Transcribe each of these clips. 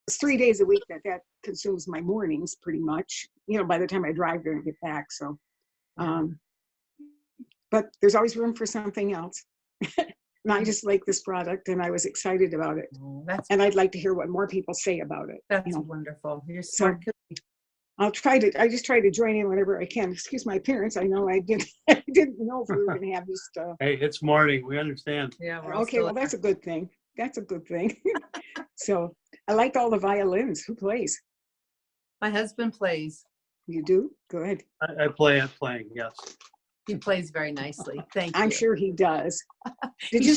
it's 3 days a week that consumes my mornings pretty much, by the time I drive there and get back. So, but there's always room for something else. And I just like this product and I was excited about it. And I'd like to hear what more people say about it. That's wonderful. You're smart. So, I just try to join in whenever I can. Excuse my appearance. I know I didn't know if we were going to have this stuff. Hey, it's morning. We understand. Yeah. Okay, well, that's a good thing. That's a good thing. So I like all the violins. Who plays? My husband plays. You do? Good. I play at playing, yes. He plays very nicely. Thank you. I'm sure he does. Did you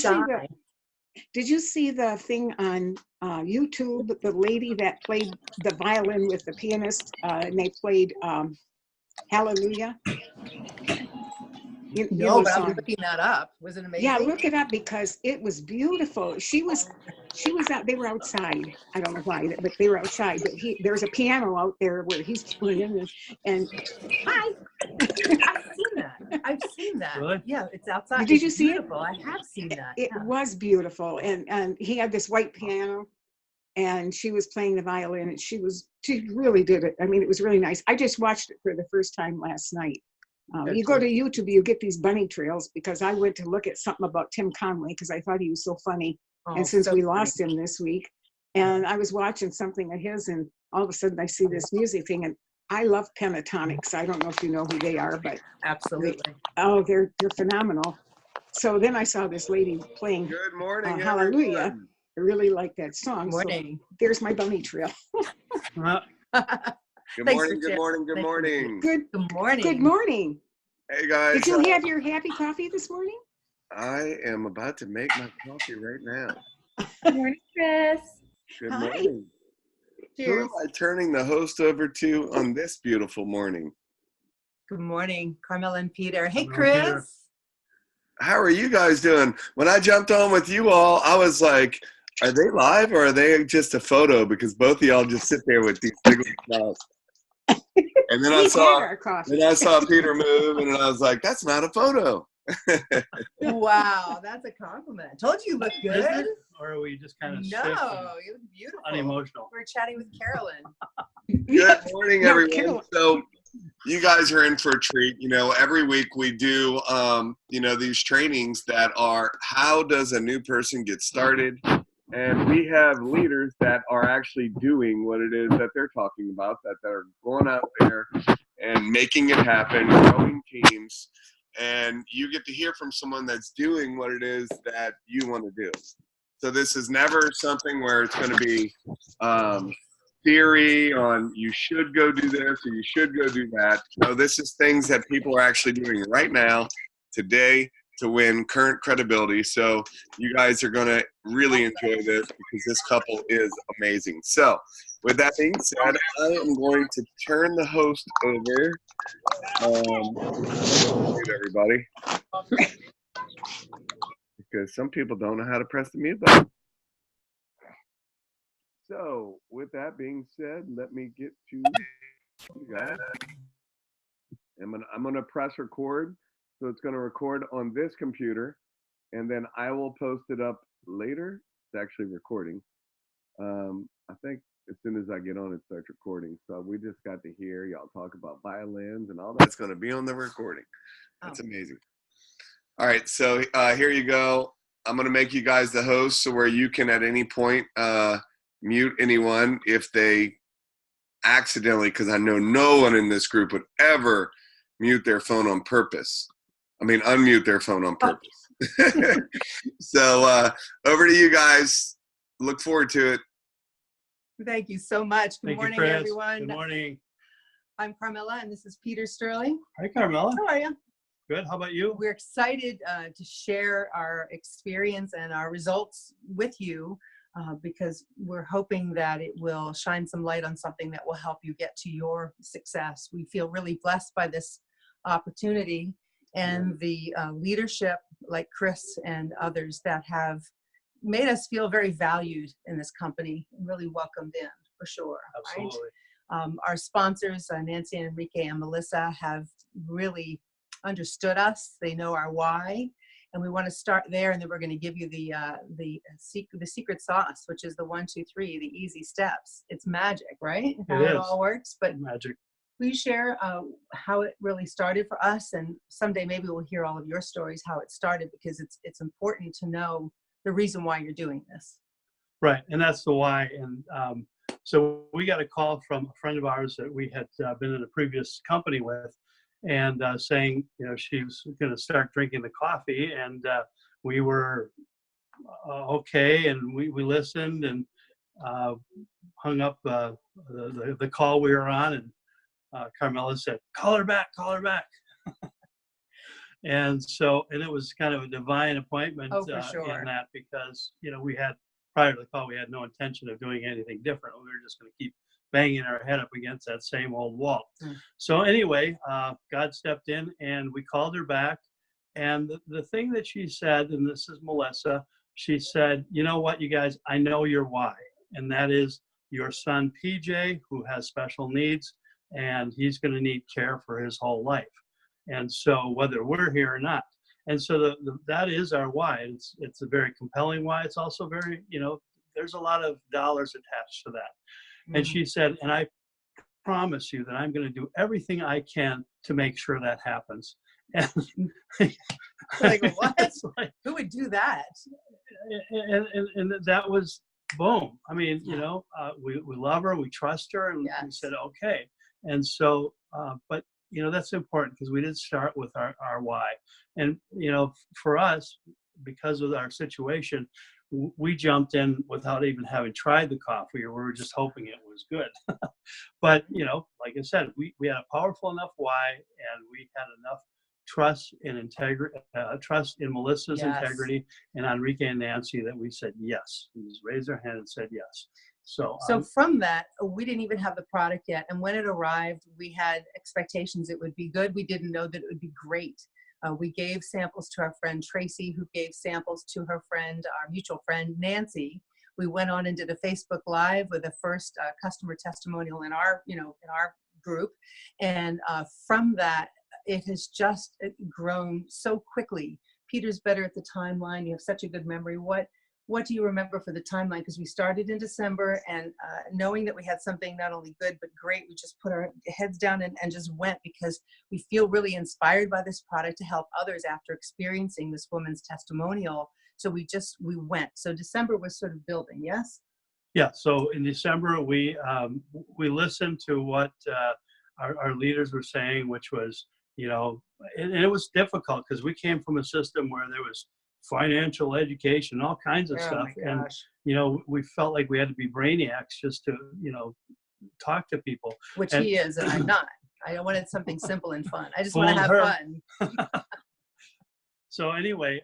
see the thing on YouTube, the lady that played the violin with the pianist, and they played Hallelujah? No, but I'm looking that up. Was it amazing? Yeah, look it up because it was beautiful. She was out. They were outside. I don't know why, but they were outside. But there's a piano out there where he's playing, and hi. I've seen that. Good. Yeah, it's outside. Did you see it? I have seen that. It was beautiful, and he had this white piano, and she was playing the violin, and she really did it. I mean, it was really nice. I just watched it for the first time last night. You go to YouTube, you get these bunny trails, because I went to look at something about Tim Conway because I thought he was so funny. And since we lost him this week, and I was watching something of his, and all of a sudden I see this music thing, and I love Pentatonics. I don't know if you know who they are, but absolutely. They're phenomenal. So then I saw this lady playing Good morning, Hallelujah. everyone. I really like that song. Good morning. So there's my bunny trail. Good morning, good morning, good morning. Good morning. Good morning. Hey guys. Did you have your happy coffee this morning? I am about to make my coffee right now. Good morning, Chris. Good Hi. morning. Cheers. Who am I turning the host over to on this beautiful morning? Good morning, Carmela and Peter. Hey, Hello, Chris. Peter. How are you guys doing? When I jumped on with you all, I was like, are they live or are they just a photo? Because both of y'all just sit there with these big mouths. And then I saw Peter move, and I was like, "That's not a photo." Wow, that's a compliment. Told you look good. Or are we just kind of No, you look beautiful. unemotional? We're chatting with Carolyn. Good morning, everyone. Carolyn. So you guys are in for a treat. Every week we do, these trainings that are how does a new person get started? And we have leaders that are actually doing what it is that they're talking about, that they're going out there and making it happen, growing teams. And you get to hear from someone that's doing what it is that you want to do. So this is never something where it's going to be theory on you should go do this or you should go do that. No, this is things that people are actually doing right now, today, to win current credibility. So you guys are going to really enjoy this because this couple is amazing. So with that being said, I am going to turn the host over. Mute everybody. Because some people don't know how to press the mute button. So with that being said, let me get to you guys. I'm gonna press record. So it's going to record on this computer, and then I will post it up later. It's actually recording. I think as soon as I get on, it starts recording. So we just got to hear y'all talk about violins and all that's going to be on the recording. That's amazing. All right, so here you go. I'm going to make you guys the host, so where you can at any point mute anyone if they accidentally, because I know no one in this group would ever mute their phone on purpose. Unmute their phone on purpose. So over to you guys. Look forward to it. Thank you so much. Good morning, everyone. Good morning. I'm Carmela, and this is Peter Sterling. Hi, Carmela. How are you? Good. How about you? We're excited to share our experience and our results with you because we're hoping that it will shine some light on something that will help you get to your success. We feel really blessed by this opportunity and the leadership like Chris and others that have made us feel very valued in this company and really welcomed in, for sure. Absolutely. Right? Our sponsors, Nancy, Enrique, and Melissa, have really understood us. They know our why, And we want to start there, and then we're going to give you the secret sauce, which is the 1, 2, 3, the easy steps. It's magic, right? How it is. all works. But Magic. please share how it really started for us, and someday maybe we'll hear all of your stories, how it started, because it's important to know the reason why you're doing this. Right, and that's the why. And so we got a call from a friend of ours that we had been in a previous company with, and saying, you know, she was going to start drinking the coffee, and we were okay, and we listened and hung up the call we were on, and Carmela said, call her back. And so, and it was kind of a divine appointment For sure. in that, because, you know, we had, prior to the call, we had no intention of doing anything different. We were just going to keep banging our head up against that same old wall. So anyway, God stepped in and we called her back. And the thing that she said, and this is Melissa, she said, you know what, you guys, I know your why. And that is your son, PJ, who has special needs, and he's going to need care for his whole life. And so whether we're here or not. And so that is our why. It's a very compelling why. It's also very, you know, there's a lot of dollars attached to that. And she said, and I promise you that I'm going to do everything I can to make sure that happens. And like, what? Like, who would do that? And that was boom. I mean, you know, we love her, we trust her, and Yes. we said, okay. And so, but you know, that's important, because we did start with our why. And, you know, for us, because of our situation, we jumped in without even having tried the coffee, or we were just hoping it was good. But, you know, like I said, we had a powerful enough why, and we had enough trust in integrity, trust in Melissa's Yes. integrity and Enrique and Nancy, that we said yes. We just raised our hand and said yes. So from that, we didn't even have the product yet. And when it arrived, we had expectations it would be good. We didn't know that it would be great. We gave samples to our friend Tracy, who gave samples to her friend, our mutual friend Nancy. We went on and did a Facebook Live with the first customer testimonial in our group. And from that, it has just grown so quickly. Peter's better at the timeline. You have such a good memory. What do you remember for the timeline? Because we started in December, and knowing that we had something not only good but great, we just put our heads down and just went, because we feel really inspired by this product to help others after experiencing this woman's testimonial. So we went. So December was sort of building, yes? yeah. So in December, we listened to what our leaders were saying, which was, you know, and it was difficult, because we came from a system where there was financial education, all kinds of stuff. And, you know, we felt like we had to be brainiacs just to, you know, talk to people. Which he is, and I'm not. I wanted something simple and fun. I just want to have fun. So anyway,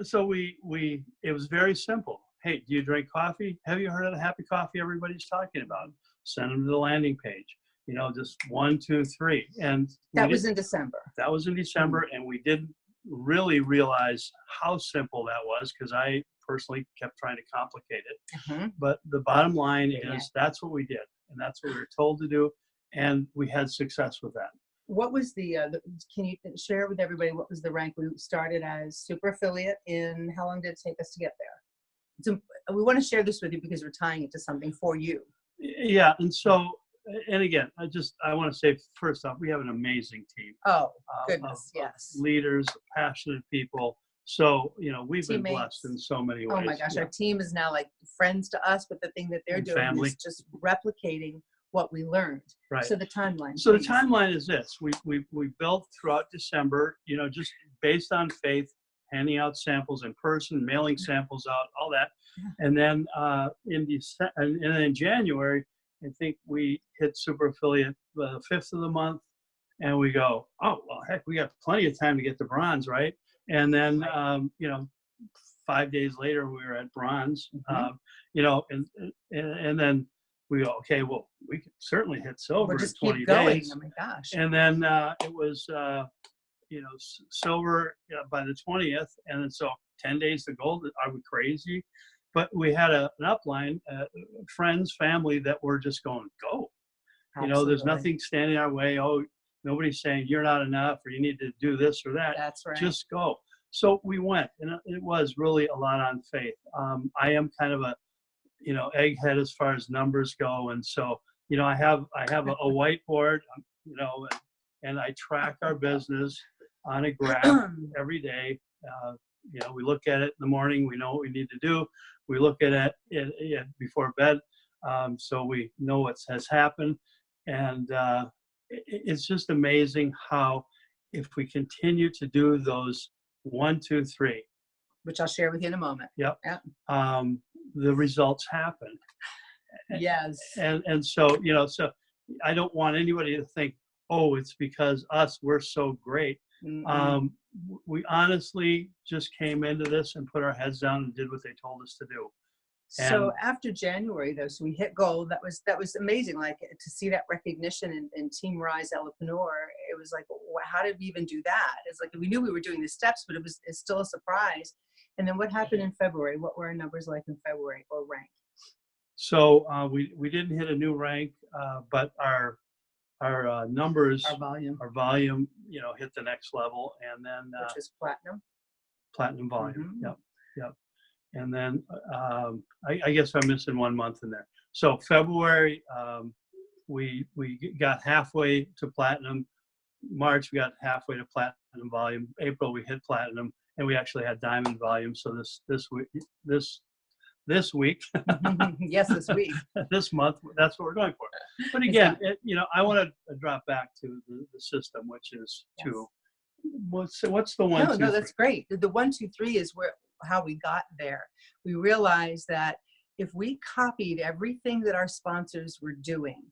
so it was very simple. Hey, do you drink coffee? Have you heard of the happy coffee everybody's talking about? Send them to the landing page. You know, just 1, 2, 3. And that was in December. That was in December, and we didn't really realize how simple that was, because I personally kept trying to complicate it. But the bottom line is that's what we did, and that's what we were told to do, and we had success with that. What was can you share with everybody what was the rank? We started as super affiliate in, how long did it take us to get there? So we want to share this with you because we're tying it to something for you. Yeah, and so, and again, I want to say, first off, we have an amazing team. Oh, goodness, yes. Leaders, passionate people. So, you know, we've Teammates. been blessed in so many ways. Oh my gosh, our team is now like friends to us, but the thing that they're doing family. is just replicating what we learned. Right. So the timeline. So please. the timeline is this: we built throughout December, you know, just based on faith, handing out samples in person, mailing samples out, all that, and then in January, I think we hit super affiliate the 5th of the month, and we go, oh well, heck, we got plenty of time to get to bronze, right? And then you know, 5 days later we were at bronze, you know, and then we go, okay, well, we could certainly hit silver in 20 days. Oh my gosh. And then it was you know, silver by the 20th, and then so 10 days to gold. Are we crazy? But we had an upline, friends, family that were just going, go. You know, there's nothing standing our way. Oh, nobody's saying you're not enough or you need to do this or that. That's right. Just go. So we went, and it was really a lot on faith. I am kind of a, egghead as far as numbers go, and so I have a whiteboard, and I track our business on a graph every day. We look at it in the morning. We know what we need to do. We look at it before bed, so we know what has happened, and it's just amazing how if we continue to do those 1, 2, 3, which I'll share with you in a moment. yep, Yep. The results happen. Yes. And so so I don't want anybody to think, oh, it's because we're so great. We honestly just came into this and put our heads down and did what they told us to do. So after January, though, so we hit gold. That was amazing. Like to see that recognition in Team Rise Elapreneur, it was like, how did we even do that? It's like we knew we were doing the steps, but it's still a surprise. And then what happened in February? What were our numbers like in February or rank? So we didn't hit a new rank, but our numbers, Our volume, hit the next level, and then which is platinum volume. Mm-hmm. Yep. And then I guess I'm missing 1 month in there. So February, we got halfway to platinum. March, we got halfway to platinum volume. April, we hit platinum, and we actually had diamond volume. So this week, this week, yes, this week, this month, that's what we're going for. But again, I want to drop back to the system, which is to what's the 1, 2, 3? No, that's great. The 1, 2, 3 is how we got there. We realized that if we copied everything that our sponsors were doing,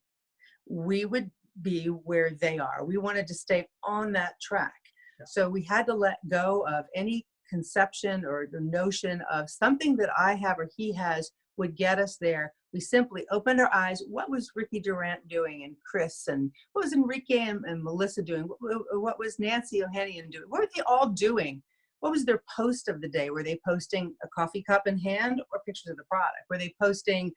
we would be where they are. We wanted to stay on that track. Yeah. So we had to let go of any conception or the notion of something that I have or he has would get us there. We simply opened our eyes. What was Ricky Durant doing, and Chris, and what was Enrique and Melissa doing? What was Nancy Ohanian doing? What were they all doing? What was their post of the day? Were they posting a coffee cup in hand or pictures of the product? Were they posting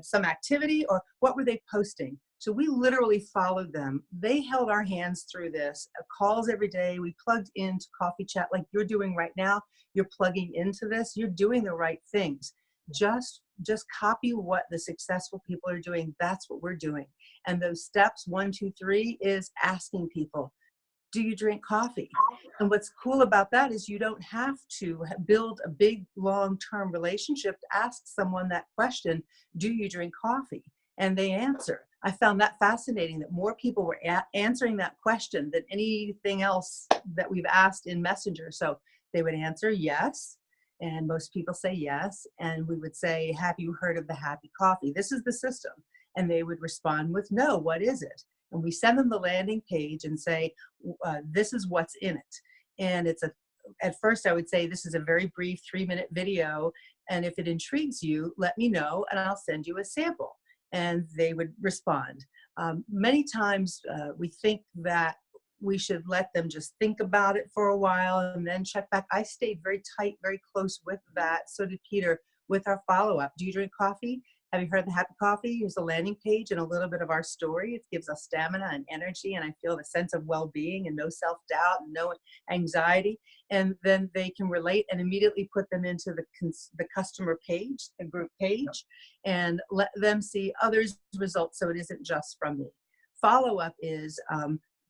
some activity, or what were they posting? So we literally followed them. They held our hands through this, calls every day. We plugged into Coffee Chat like you're doing right now. You're plugging into this. You're doing the right things. Just copy what the successful people are doing. That's what we're doing. And those steps 1, 2, 3 is asking people, do you drink coffee? And what's cool about that is you don't have to build a big long-term relationship to ask someone that question, do you drink coffee? And they answer. I found that fascinating that more people were answering that question than anything else that we've asked in Messenger. So they would answer yes. And most people say yes. And we would say, have you heard of the Happy Coffee? This is the system. And they would respond with no, what is it? And we send them the landing page and say, this is what's in it. And at first I would say, this is a very brief 3-minute video. And if it intrigues you, let me know and I'll send you a sample. And they would respond. Many times we think that we should let them just think about it for a while and then check back. I stayed very tight, very close with that. So did Peter with our follow-up. Do you drink coffee? Have you heard the Happy Coffee? Here's a landing page and a little bit of our story. It gives us stamina and energy, and I feel a sense of well-being and no self-doubt and no anxiety. And then they can relate and immediately put them into the customer page, the group page, and let them see others' results so it isn't just from me. Follow-up is,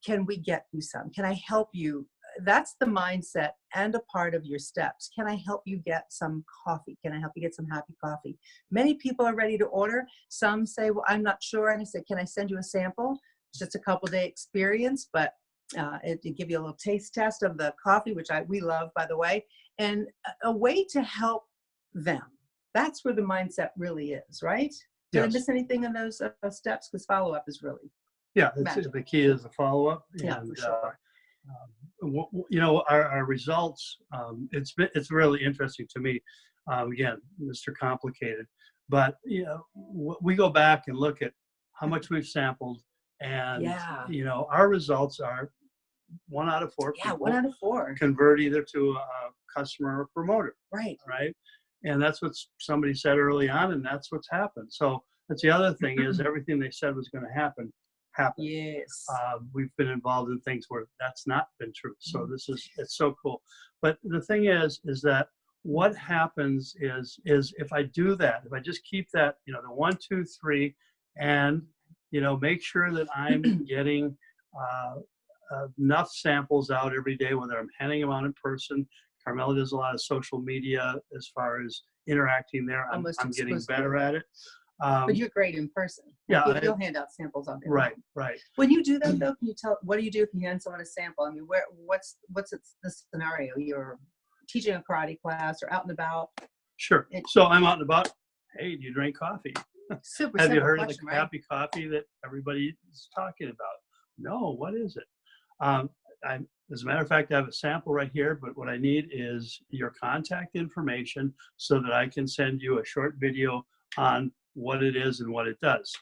can we get you some? Can I help you? That's the mindset and a part of your steps. Can I help you get some coffee? Can I help you get some Happy Coffee? Many people are ready to order. Some say, well, I'm not sure. And I said, can I send you a sample? It's just a couple-day experience, but it give you a little taste test of the coffee, which we love, by the way, and a way to help them. That's where the mindset really is, right? Did I miss anything in those steps? Because follow-up is really the key is the follow-up. Yeah, and, for sure. Our results, it's really interesting to me. Again, Mr. Complicated, but we go back and look at how much we've sampled, and our results are 1 out of 4 Yeah, people 1 out of 4 convert either to a customer or promoter. Right. And that's what somebody said early on, and that's what's happened. So that's the other thing is everything they said was going to happen happen. Yes. We've been involved in things where that's not been true. So it's so cool. But the thing is that what happens is if I do that, if I just keep that, the 1, 2, 3, and, make sure that I'm getting enough samples out every day, whether I'm handing them out in person. Carmela does a lot of social media as far as interacting there. I'm getting better at it. But you're great in person. Yeah, You'll hand out samples on there. Right. When you do that, though, can you tell, what do you do if you hand someone a sample? I mean, what's the scenario? You're teaching a karate class or out and about? Sure. So I'm out and about. Hey, do you drink coffee? Super Have you simple heard question, of the right? happy coffee that everybody is talking about? No, what is it? As a matter of fact, I have a sample right here, but what I need is your contact information so that I can send you a short video on what it is and what it does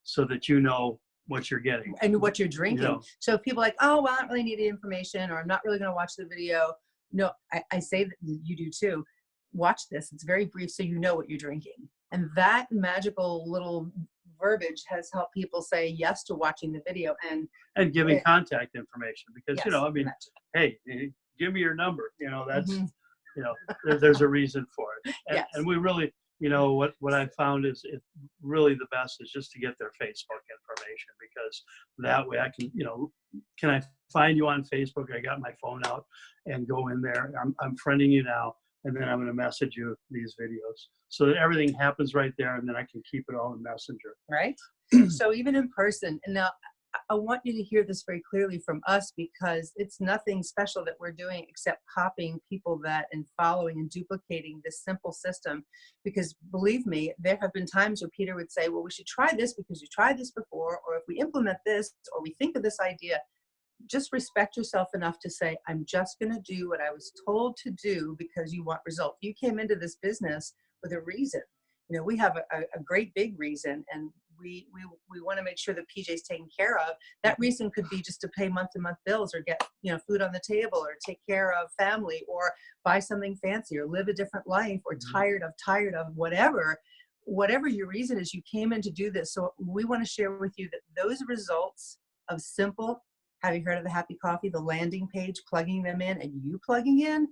so that you know what you're getting. And what you're drinking. You know. So if people are like, oh, well, I don't really need the information, or I'm not really going to watch the video. No, I say that you do too. Watch this. It's very brief so you know what you're drinking. And that magical little verbiage has helped people say yes to watching the video and giving contact information because, yes, hey, give me your number. That's, there's a reason for it. And, yes. and we really, what I found is it really the best is just to get their Facebook information because that way I can, can I find you on Facebook? I got my phone out and go in there. I'm friending you now. And then I'm going to message you these videos so that everything happens right there. And then I can keep it all in Messenger. Right. So even in person, and now I want you to hear this very clearly from us because it's nothing special that we're doing except copying people that and following and duplicating this simple system. Because believe me, there have been times where Peter would say, well, we should try this because you tried this before, or if we implement this, or we think of this idea. Just respect yourself enough to say, I'm just going to do what I was told to do because you want results. You came into this business with a reason. We have a great big reason, and we want to make sure that PJ's taken care of. That reason could be just to pay month-to-month bills or get food on the table or take care of family or buy something fancy or live a different life or tired of whatever your reason is. You came in to do this. So we want to share with you that those results of simple, have you heard of the Happy Coffee, the landing page, plugging them in and you plugging in,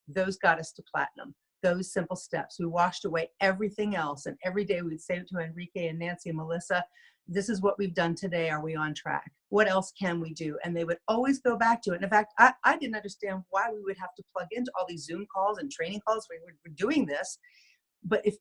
those got us to platinum. Those simple steps. We washed away everything else. And every day we'd say to Enrique and Nancy and Melissa, this is what we've done today. Are we on track? What else can we do? And they would always go back to it. And in fact, I didn't understand why we would have to plug into all these Zoom calls and training calls. We're doing this. But if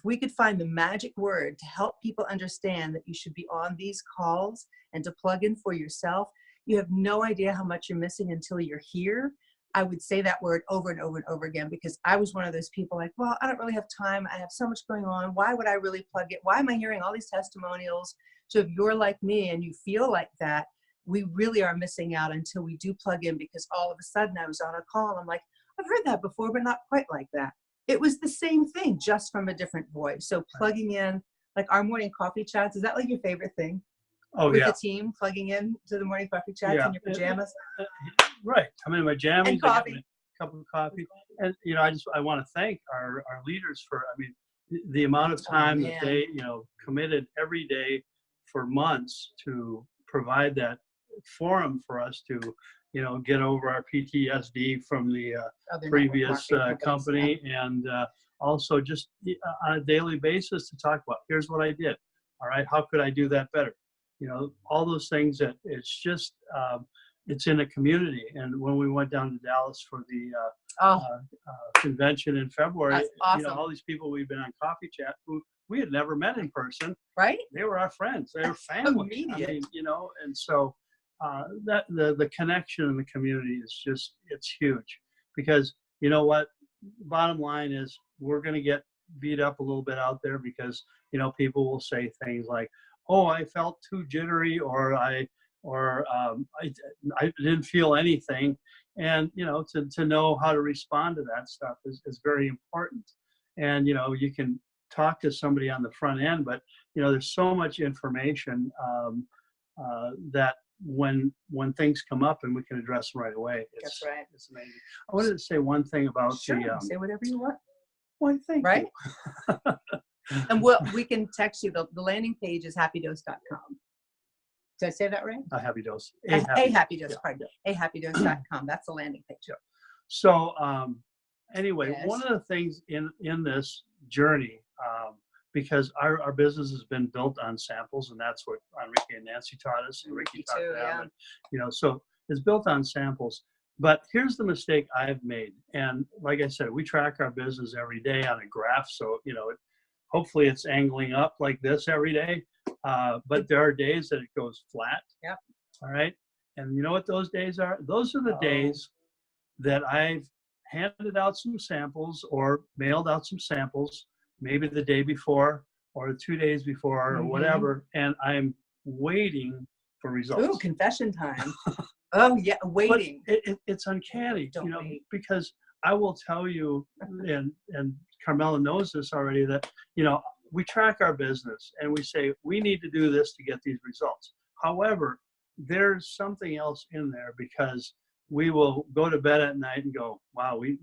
we could find the magic word to help people understand that you should be on these calls and to plug in for yourself, you have no idea how much you're missing until you're here. I would say that word over and over and over again because I was one of those people like, well, I don't really have time. I have so much going on. Why would I really plug it? Why am I hearing all these testimonials? So if you're like me and you feel like that, we really are missing out until we do plug in because all of a sudden I was on a call and I'm like, I've heard that before, but not quite like that. It was the same thing, just from a different voice. So plugging in, like our morning coffee chats, is that like your favorite thing? Oh, with yeah. the team, plugging in to the morning coffee chats in your pajamas? Right. I'm in my jammies. And coffee. A cup of coffee. And, I want to thank our leaders for, the amount of time that they, committed every day for months to provide that forum for us to, get over our PTSD from the previous company and also just on a daily basis to talk about, here's what I did. All right. How could I do that better? All those things that it's just, it's in a community. And when we went down to Dallas for the convention in February, awesome. All these people we've been on coffee chat who we had never met in person, right? They were our friends. They were family. And so that the connection in the community is just, it's huge because you know what, bottom line is we're going to get beat up a little bit out there because, people will say things like, oh, I felt too jittery or I didn't feel anything. And, to know how to respond to that stuff is very important. And, you can talk to somebody on the front end, but, there's so much information that when things come up and we can address them right away. That's right. It's amazing. I wanted to say one thing about say whatever you want. Well, thank you. And we can text you. The landing page is happydose.com. Did I say that right? A happy dose. A happy dose, Yeah, pardon. ahappydose.com. That's the landing page. Yeah. So anyway, Yes. one of the things in this journey, because our business has been built on samples, and that's what Enrique and Nancy taught us, and Ricky taught too, them, yeah. and, you know, so it's built on samples. But here's the mistake I've made, and like I said, we track our business every day on a graph, so you know, hopefully it's angling up like this every day. But there are days that it goes flat. Yep. All right. And you know what those days are? Those are the days that I've handed out some samples or mailed out some samples, maybe the day before or 2 days before or whatever, and I'm waiting for results. Ooh, confession time. Oh yeah, waiting. But it's uncanny, Don't you know, wait. because I will tell you, and Carmela knows this already, that, you know, we track our business and we say, we need to do this to get these results. However, there's something else in there, because we will go to bed at night and go, wow, we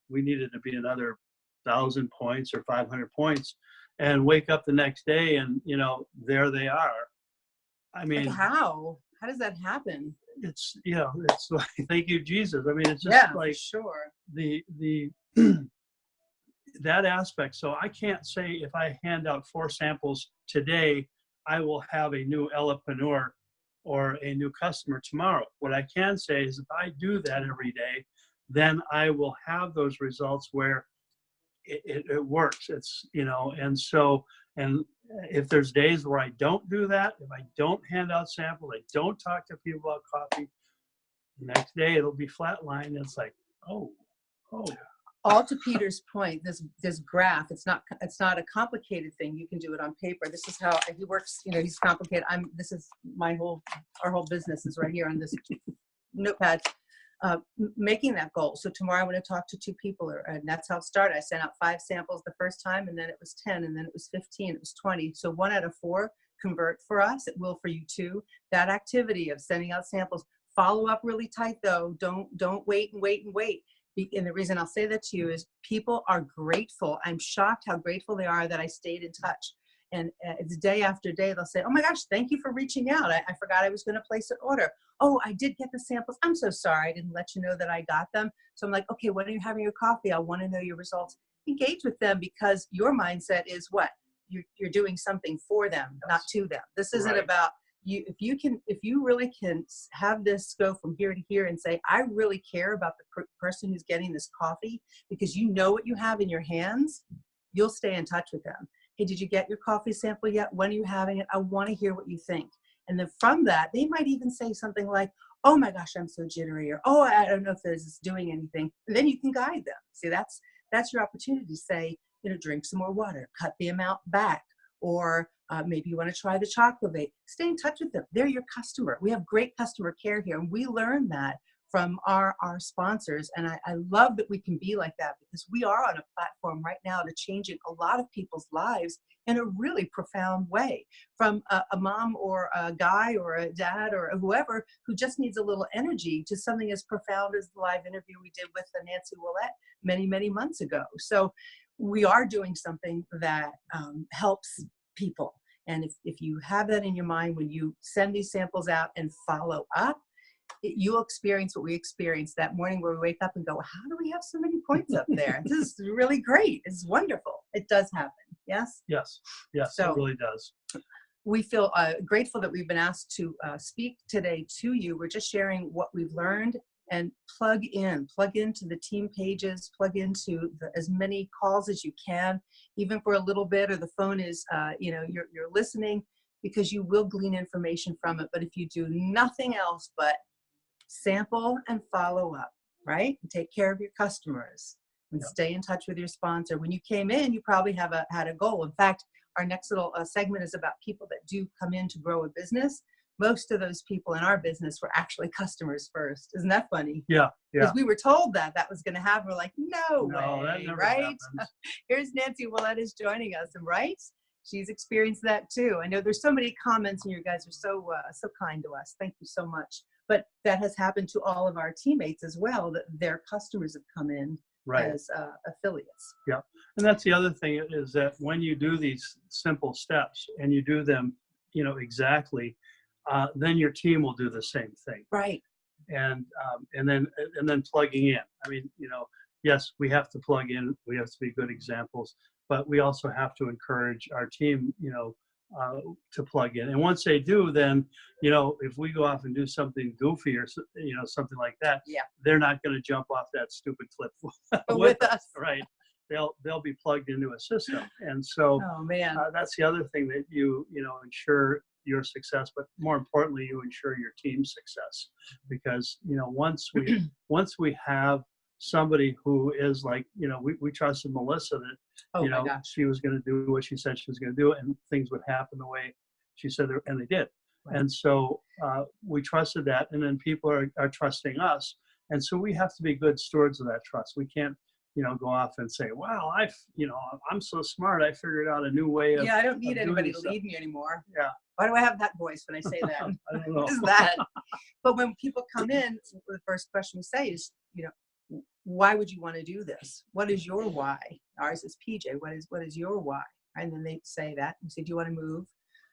needed to be another 1,000 points or 500 points, and wake up the next day and, you know, there they are. I mean, Like how does that happen? it's, you know, it's like, thank you, Jesus. I mean, it's just like sure. the that aspect. So I can't say if I hand out 4 samples today, I will have a new Elapreneur or a new customer tomorrow. What I can say is if I do that every day, then I will have those results where it works. It's, you know, and so, and if there's days where I don't do that, if I don't hand out samples, I don't talk to people about coffee, the next day it'll be flatline. It's like, oh. All to Peter's point, this graph, it's not a complicated thing. You can do it on paper. This is how he works. You know, he's complicated. This is our whole business is right here on this notepad, making that goal. So tomorrow I'm going to talk to 2 people, and that's how it started. I sent out 5 samples the first time, and then it was 10, and then it was 15, it was 20. So 1 out of 4 convert for us. It will for you too. That activity of sending out samples, follow up really tight though. Don't wait and wait and wait. And the reason I'll say that to you is people are grateful. I'm shocked how grateful they are that I stayed in touch. And it's day after day, they'll say, oh my gosh, thank you for reaching out. I forgot I was going to place an order. Oh, I did get the samples. I'm so sorry. I didn't let you know that I got them. So I'm like, okay, when are you having your coffee? I want to know your results. Engage with them, because your mindset is what? You're doing something for them, not to them. This isn't Right. about you. If you really can have this go from here to here and say, I really care about the person who's getting this coffee, because you know what you have in your hands, you'll stay in touch with them. Hey, did you get your coffee sample yet? When are you having it? I want to hear what you think. And then from that, they might even say something like, oh my gosh, I'm so jittery, or oh, I don't know if this is doing anything. And then you can guide them. See, that's your opportunity to say, you know, drink some more water, cut the amount back, or maybe you want to try the chocolate vape. Stay in touch with them. They're your customer. We have great customer care here, and we learn that from our sponsors. And I love that we can be like that, because we are on a platform right now to changing a lot of people's lives in a really profound way, from a mom or a guy or a dad or whoever who just needs a little energy to something as profound as the live interview we did with Nancy Willette many, many months ago. So we are doing something that helps people. And if you have that in your mind when you send these samples out and follow up, you'll experience what we experienced that morning, where we wake up and go, how do we have so many points up there? This is really great. It's wonderful. It does happen. Yes? Yes, So, it really does. We feel grateful that we've been asked to speak today to you. We're just sharing what we've learned, and plug into the team pages, plug into as many calls as you can, even for a little bit, or the phone is, you're listening, because you will glean information from it. But if you do nothing else but sample and follow up, right? And take care of your customers and stay in touch with your sponsor. When you came in, you probably had a goal. In fact, our next little segment is about people that do come in to grow a business. Most of those people in our business were actually customers first. Isn't that funny? Yeah. Because we were told that was going to happen. We're like, no way, that never right? happens. Here's Nancy Willette is joining us, and right? She's experienced that too. I know there's so many comments, and you guys are so kind to us. Thank you so much. But that has happened to all of our teammates as well, that their customers have come in as affiliates. Yeah. And that's the other thing, is that when you do these simple steps and you do them, exactly, then your team will do the same thing. Right. And then plugging in. I mean, yes, we have to plug in. We have to be good examples, but we also have to encourage our team, to plug in. And once they do, then, if we go off and do something goofy or, something like that, Yeah. they're not going to jump off that stupid cliff with us. right? They'll be plugged into a system. And so Oh man. that's the other thing that you ensure your success, but more importantly, you ensure your team's success. Because, once we have somebody who is like, we trusted Melissa that, Oh my gosh. she was going to do what she said she was going to do, and things would happen the way she said, and they did. Right. And so we trusted that, and then people are trusting us. And so we have to be good stewards of that trust. We can't, go off and say, wow, I'm so smart. I figured out a new way of. Yeah, I don't need of doing anybody to stuff. lead me anymore. Yeah. Why do I have that voice when I say that? I don't know. What is that? But when people come in, the first question we say is, why would you want to do this? What is your why? Ours is PJ. What is your why? And then they say that. We say, do you want to move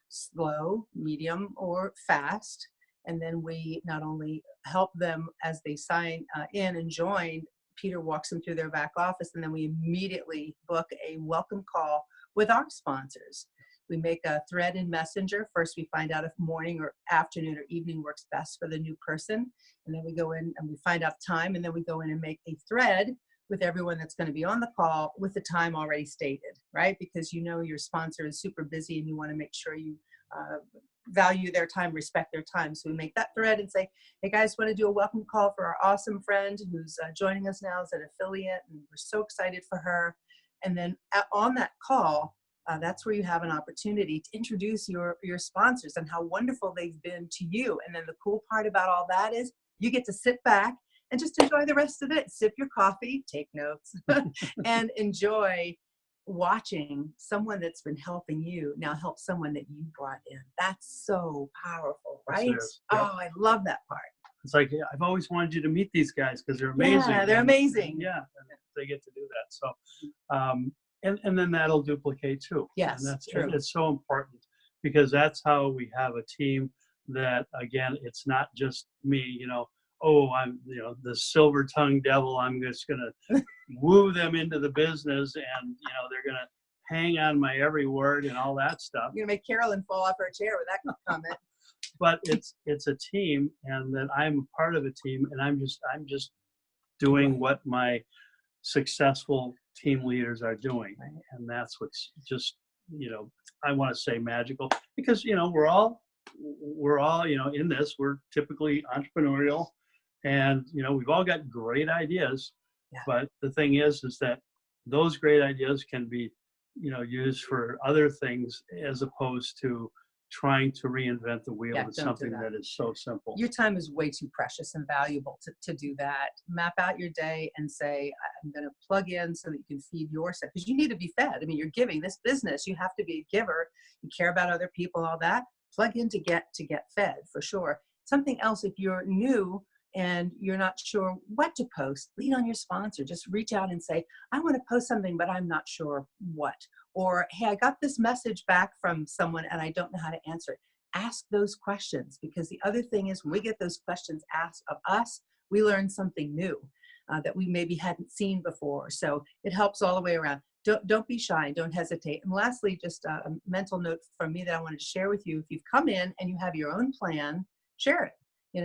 slow, medium, or fast? And then we not only help them as they sign in and join, Peter walks them through their back office, and then we immediately book a welcome call with our sponsors. We make a thread in Messenger. First, we find out if morning or afternoon or evening works best for the new person. And then we go in and we find out time, and then we go in and make a thread with everyone that's going to be on the call with the time already stated, right? Because your sponsor is super busy and you want to make sure you value their time, respect their time. So we make that thread and say, hey guys, want to do a welcome call for our awesome friend who's joining us now as an affiliate, and we're so excited for her. And then on that call, that's where you have an opportunity to introduce your sponsors and how wonderful they've been to you. And then the cool part about all that is you get to sit back and just enjoy the rest of it. Sip your coffee, take notes, and enjoy watching someone that's been helping you now help someone that you brought in. That's so powerful, right? Yes, yep. Oh, I love that part. It's like, I've always wanted you to meet these guys because they're amazing. Yeah, they're amazing. Yeah, and they get to do that. So, and then that'll duplicate too. Yes, and that's true. It's so important, because that's how we have a team that, again, it's not just me, oh, I'm, the silver-tongued devil. I'm just going to woo them into the business, and, they're going to hang on my every word and all that stuff. You're going to make Carolyn fall off her chair with that comment. But it's a team, and that I'm a part of a team, and I'm just doing what my successful team leaders are doing. And that's what's just, I want to say magical, because, we're all, in this, we're typically entrepreneurial, and, we've all got great ideas. Yeah. But the thing is that those great ideas can be, used for other things, as opposed to trying to reinvent the wheel Yeah, with don't do something that. that is so simple. Your time is way too precious and valuable to do that. Map out your day and say, I'm going to plug in so that you can feed yourself, because you need to be fed. I mean, you're giving this business, you have to be a giver. You care about other people, all that. Plug in to get fed, for sure. Something else, if you're new and you're not sure what to post, lean on your sponsor. Just reach out and say, I want to post something, but I'm not sure what. Or, hey, I got this message back from someone and I don't know how to answer it. Ask those questions, because the other thing is, when we get those questions asked of us, we learn something new that we maybe hadn't seen before. So it helps all the way around. Don't be shy. Don't hesitate. And lastly, just a mental note from me that I wanted to share with you. If you've come in and you have your own plan, share it.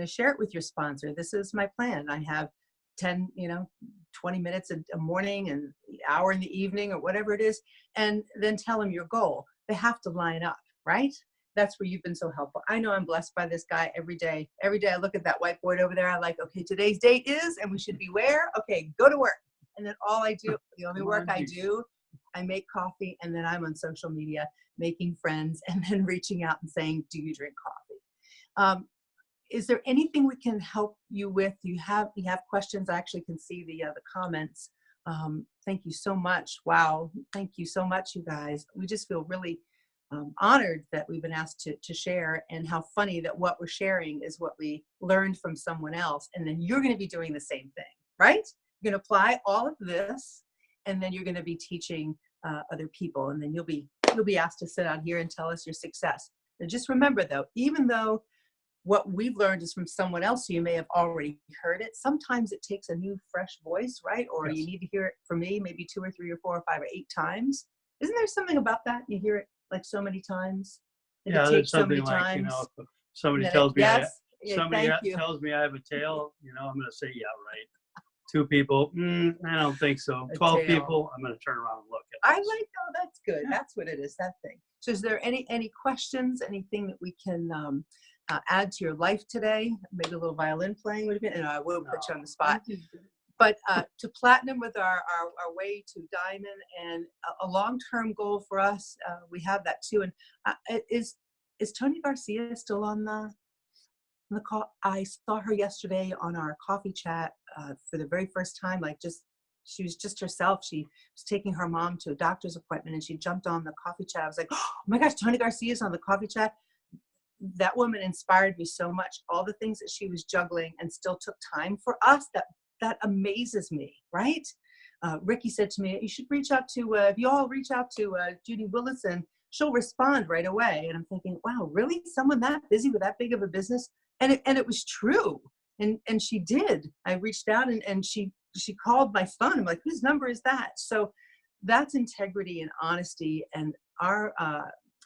Share it with your sponsor. This is my plan. I have 10, 20 minutes a morning and an hour in the evening, or whatever it is. And then tell them your goal. They have to line up, right? That's where you've been so helpful. I know I'm blessed by this guy every day. Every day I look at that whiteboard over there. I like, okay, today's date is, and we should be where? Okay, go to work. And then all I do, the only work I do, I make coffee, and then I'm on social media making friends, and then reaching out and saying, do you drink coffee? Is there anything we can help you with? You have questions? I actually can see the comments. Thank you so much. Wow. Thank you so much, you guys. We just feel really honored that we've been asked to share, and how funny that what we're sharing is what we learned from someone else. And then you're going to be doing the same thing, right? You're going to apply all of this, and then you're going to be teaching other people. And then you'll be asked to sit out here and tell us your success. And just remember, though, even though what we've learned is from someone else, so you may have already heard it. Sometimes it takes a new, fresh voice, right? Or Yes. you need to hear it, for me, maybe 2 or 3 or 4 or 5 or 8 times. Isn't there something about that? You hear it like so many times. Like Yeah, it there's takes so many something like, times. if somebody that tells me yes, yeah, somebody thank you. tells me I have a tail, I'm going to say, yeah, right. 2 people, I don't think so. A 12 tail. people, I'm going to turn around and look at I this. like, oh, that's good. Yeah. That's what it is, that thing. So is there any questions, anything that we can add to your life today? Maybe a little violin playing would have been, and I will put you on the spot. But to platinum with our way to diamond, and a long-term goal for us, we have that too. And is Tony Garcia still on the call? I saw her yesterday on our coffee chat for the very first time. She was just herself. She was taking her mom to a doctor's appointment, and she jumped on the coffee chat. I was like, oh my gosh, Tony Garcia's on the coffee chat. That woman inspired me so much. All the things that she was juggling and still took time for us. That amazes me, right? Ricky said to me, you should reach out to, if you all reach out to Judy Willison, she'll respond right away. And I'm thinking, wow, really? Someone that busy with that big of a business? And it was true. And she did. I reached out and she called my phone. I'm like, whose number is that? So that's integrity and honesty. And our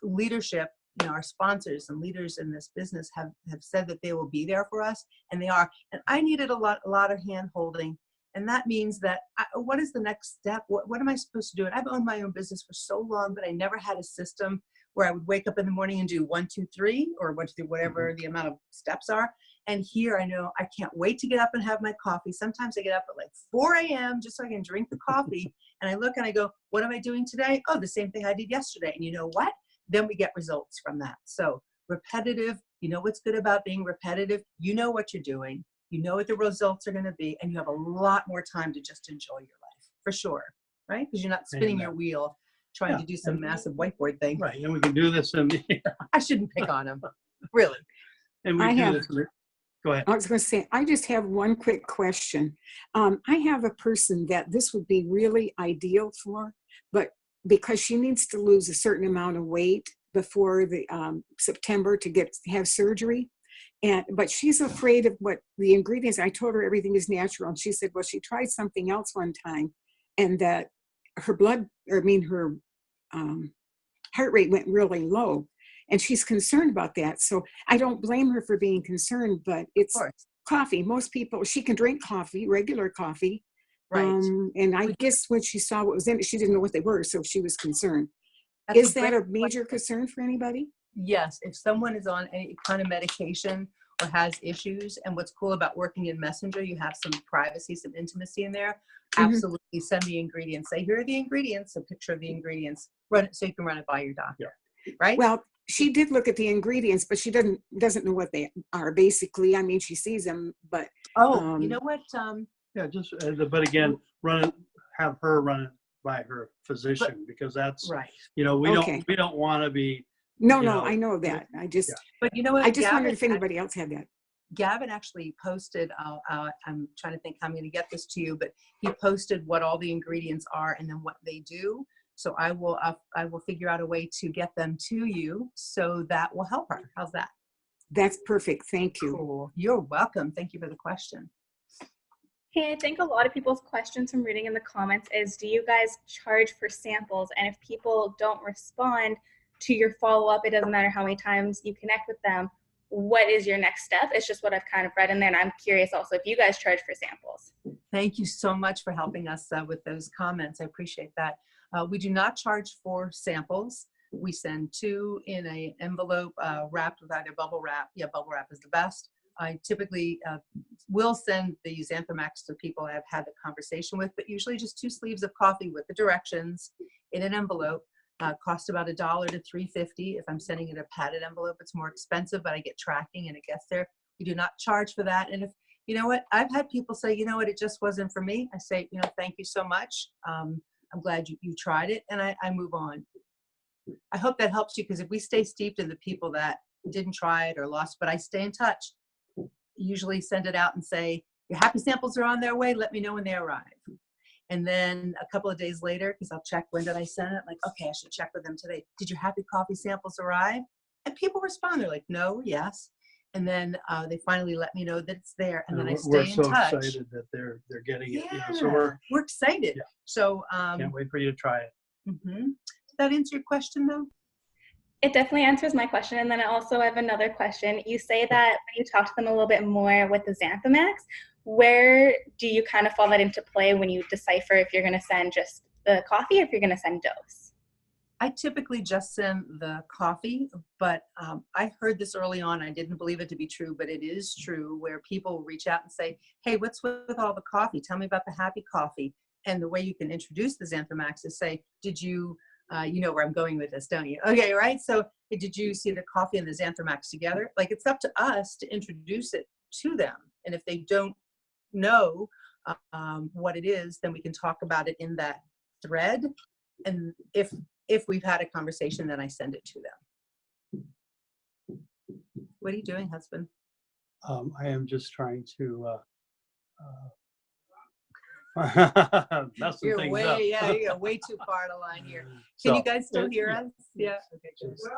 leadership, our sponsors and leaders in this business have said that they will be there for us, and they are. And I needed a lot of hand holding. And that means that what is the next step? What am I supposed to do? And I've owned my own business for so long, but I never had a system where I would wake up in the morning and do 1, 2, 3, or 1, 2, 3, whatever the amount of steps are. And here I know I can't wait to get up and have my coffee. Sometimes I get up at like 4 a.m. just so I can drink the coffee. And I look and I go, what am I doing today? Oh, the same thing I did yesterday. And you know what? Then we get results from that. So repetitive, what's good about being repetitive? You know what you're doing. You know what the results are going to be. And you have a lot more time to just enjoy your life, for sure. Right? Because you're not spinning your wheel trying to do some massive whiteboard thing. Right. And we can do this. I shouldn't pick on him. Really. And we do this. Go ahead. I was going to say, I just have one quick question. I have a person that this would be really ideal for, but because she needs to lose a certain amount of weight before the September to have surgery. But she's afraid of what the ingredients. I told her everything is natural. And she said, well, she tried something else one time and that her heart rate went really low. And she's concerned about that. So I don't blame her for being concerned, but it's coffee. Most people, she can drink coffee, regular coffee. Right. And I guess when she saw what was in it, she didn't know what they were. So she was concerned. Is that a major concern for anybody? Yes. If someone is on any kind of medication or has issues, and what's cool about working in Messenger, you have some privacy, some intimacy in there. Absolutely send the ingredients. Say, here are the ingredients, a picture of the ingredients, run it so you can run it by your doctor. Yeah. Right? Well, she did look at the ingredients, but she doesn't know what they are. Basically, I mean, she sees them, but you know what? Yeah, just but again, have her run it by her physician, because that's right. We don't want to be. No, I know that. I just. Yeah. But you know what? I just wondered if anybody else had that. Gavin actually posted. I'm trying to think how I'm going to get this to you, but he posted what all the ingredients are and then what they do. So I will figure out a way to get them to you, so that will help her. How's that? That's perfect. Thank you. Cool. You're welcome. Thank you for the question. Hey, I think a lot of people's questions from reading in the comments is, do you guys charge for samples? And if people don't respond to your follow-up, it doesn't matter how many times you connect with them, what is your next step? It's just what I've kind of read in there. And I'm curious also if you guys charge for samples. Thank you so much for helping us with those comments. I appreciate that. We do not charge for samples. We send 2 in an envelope wrapped with either bubble wrap. Yeah, bubble wrap is the best. I typically will send the Xanthamax to people I've had the conversation with, but usually just 2 sleeves of coffee with the directions in an envelope. Cost about $1 to $3.50. If I'm sending it a padded envelope, it's more expensive, but I get tracking and it gets there. We do not charge for that. And if, you know what, I've had people say, you know what, it just wasn't for me. I say, thank you so much. I'm glad you tried it, and I move on. I hope that helps you, because if we stay steeped in the people that didn't try it or lost, but I stay in touch, usually send it out and say, your happy samples are on their way. Let me know when they arrive. And then a couple of days later, because I'll check when did I send it, like, okay, I should check with them today. Did your happy coffee samples arrive? And people respond. They're like, no, yes. And then they finally let me know that it's there, and then I we're stay in so touch. excited that they're getting it. Yeah, So we're excited. Yeah. So can't wait for you to try it. did that answer your question though? It definitely answers my question. And then I also have another question. You say that when you talk to them a little bit more with the Xanthamax, where do you kind of fall that into play when you decipher if you're going to send just the coffee or if you're going to send dose? I typically just send the coffee, but I heard this early on. I didn't believe it to be true, but it is true, where people reach out and say, hey, what's with all the coffee? Tell me about the happy coffee. And the way you can introduce the Xanthamax is say, did you, you know where I'm going with this, don't you? Okay, right? So did you see the coffee and the Xanthamax together? Like, it's up to us to introduce it to them. And if they don't know what it is, then we can talk about it in that thread. And if we've had a conversation, then I send it to them. What are you doing, husband? I am just trying to messing You're things way, up. yeah, you're way too far to line here. Can you guys still hear us? Yeah. Okay. Good. Just,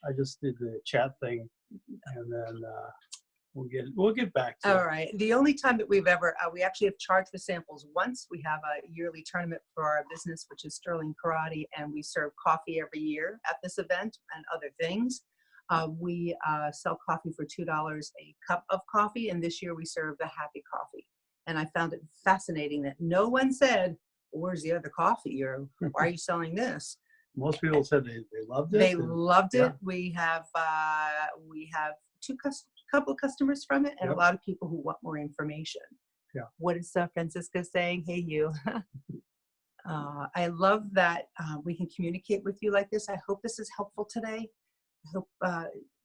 I just did the chat thing, and then we'll get back to All it. right. The only time that we've ever, we actually have charged for samples once. We have a yearly tournament for our business, which is Sterling Karate, and we serve coffee every year at this event and other things. We sell coffee for $2 a cup of coffee, and this year we serve the happy coffee. And I found it fascinating that no one said, where's the other coffee, or why are you selling this? Most people said they loved it. They loved it. Yeah. We have couple customers from it, and Yep. a lot of people who want more information. Yeah. What is Francisco saying? Hey, you. I love that we can communicate with you like this. I hope this is helpful today. I hope,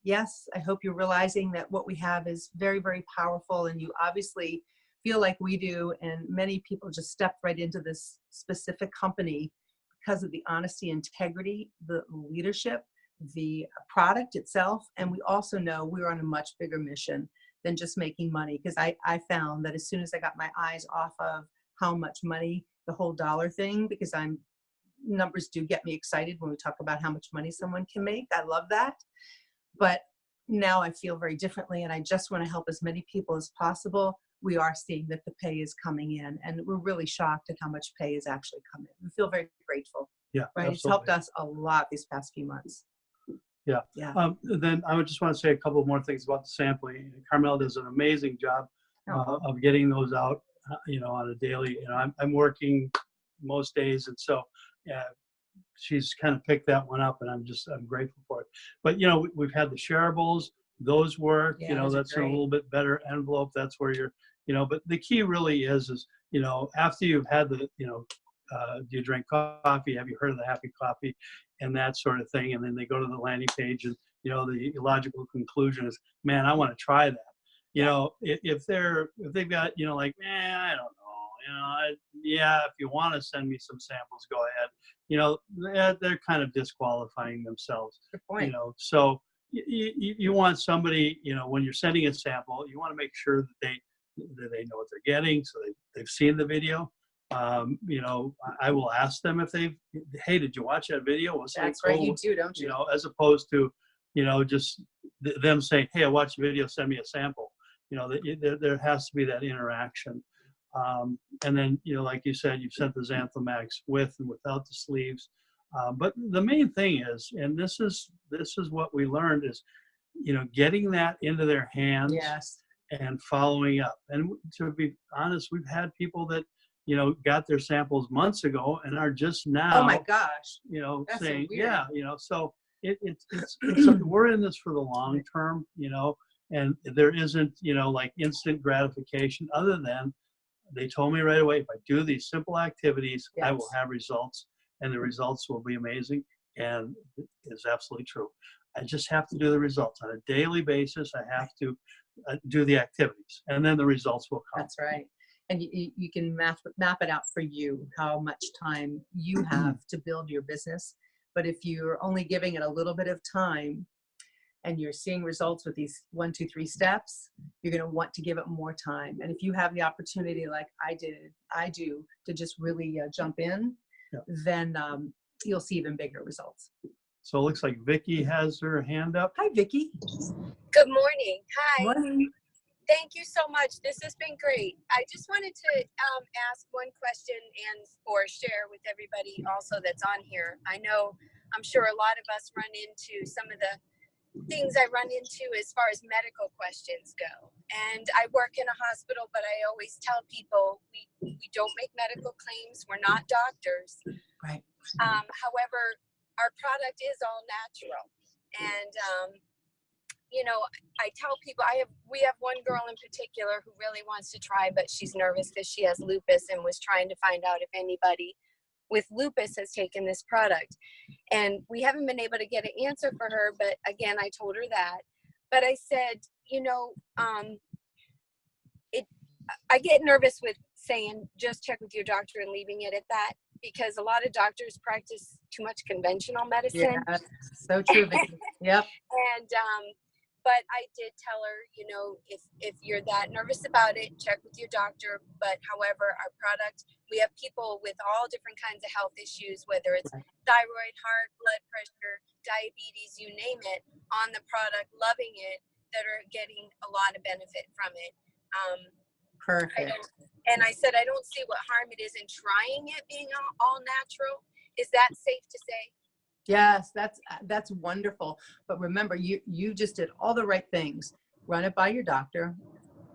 yes, I hope you're realizing that what we have is very, very powerful, and you obviously feel like we do, and many people just step right into this specific company because of the honesty, integrity, the leadership, the product itself. And we also know we're on a much bigger mission than just making money, because I found that as soon as I got my eyes off of how much money, the whole dollar thing, because numbers do get me excited when we talk about how much money someone can make. I love that. But now I feel very differently, and I just want to help as many people as possible. We are seeing that the pay is coming in, and we're really shocked at how much pay is actually coming. We feel very grateful. Yeah, right. absolutely. It's helped us a lot these past few months. Yeah. Yeah. Then I would just want to say a couple more things about the sampling. Carmel does an amazing job of getting those out, on a daily. I'm working most days, and so she's kind of picked that one up, and I'm grateful for it. But we've had the shareables; those work. Yeah, those are that's in a great. little bit better envelope. That's where you're, But the key really is after you've had the, do you drink coffee? Have you heard of the happy coffee? And that sort of thing. And then they go to the landing page, and the logical conclusion is, man, I want to try that. If they've got like, I don't know, if you want to send me some samples, go ahead. They're kind of disqualifying themselves. Good point. So you want somebody, when you're sending a sample, you want to make sure that they know what they're getting, so they've seen the video. I will ask them if hey, did you watch that video? That's right, you do, don't you? As opposed to, just them saying, hey, I watched the video, send me a sample. There has to be that interaction. And then, like you said, you've sent the Xanthamax with and without the sleeves. But the main thing is, and this is what we learned is, getting that into their hands. Yes. And following up. And to be honest, we've had people that, got their samples months ago and are just now, oh my gosh, That's saying, so weird. so it's we're in this for the long term, and there isn't, like instant gratification, other than they told me right away, if I do these simple activities, I will have results, and the results will be amazing. And it's absolutely true. I just have to do the results on a daily basis. I have to do the activities, and then the results will come. That's right. And you can map it out for you, how much time you have to build your business. But if you're only giving it a little bit of time and you're seeing results with these 1, 2, 3 steps, you're going to want to give it more time. And if you have the opportunity, like I do, to just really jump in, then you'll see even bigger results. So it looks like Vicky has her hand up. Hi, Vicky. Good morning. Hi. Morning. Thank you so much. This has been great. I just wanted to ask one question and or share with everybody also that's on here. I'm sure a lot of us run into some of the things I run into as far as medical questions go. And I work in a hospital, but I always tell people we don't make medical claims. We're not doctors. Right. However, our product is all natural. And I tell people we have one girl in particular who really wants to try, but she's nervous because she has lupus and was trying to find out if anybody with lupus has taken this product. And we haven't been able to get an answer for her, but again, I told her that. But I said, I get nervous with saying just check with your doctor and leaving it at that, because a lot of doctors practice too much conventional medicine. Yeah, so true, Vicky. Yep. And but I did tell her, if you're that nervous about it, check with your doctor. But however, our product, we have people with all different kinds of health issues, whether it's thyroid, heart, blood pressure, diabetes, you name it, on the product, loving it, that are getting a lot of benefit from it. Perfect. And I said, I don't see what harm it is in trying it being all natural. Is that safe to say? Yes, that's wonderful. But remember, you just did all the right things. Run it by your doctor.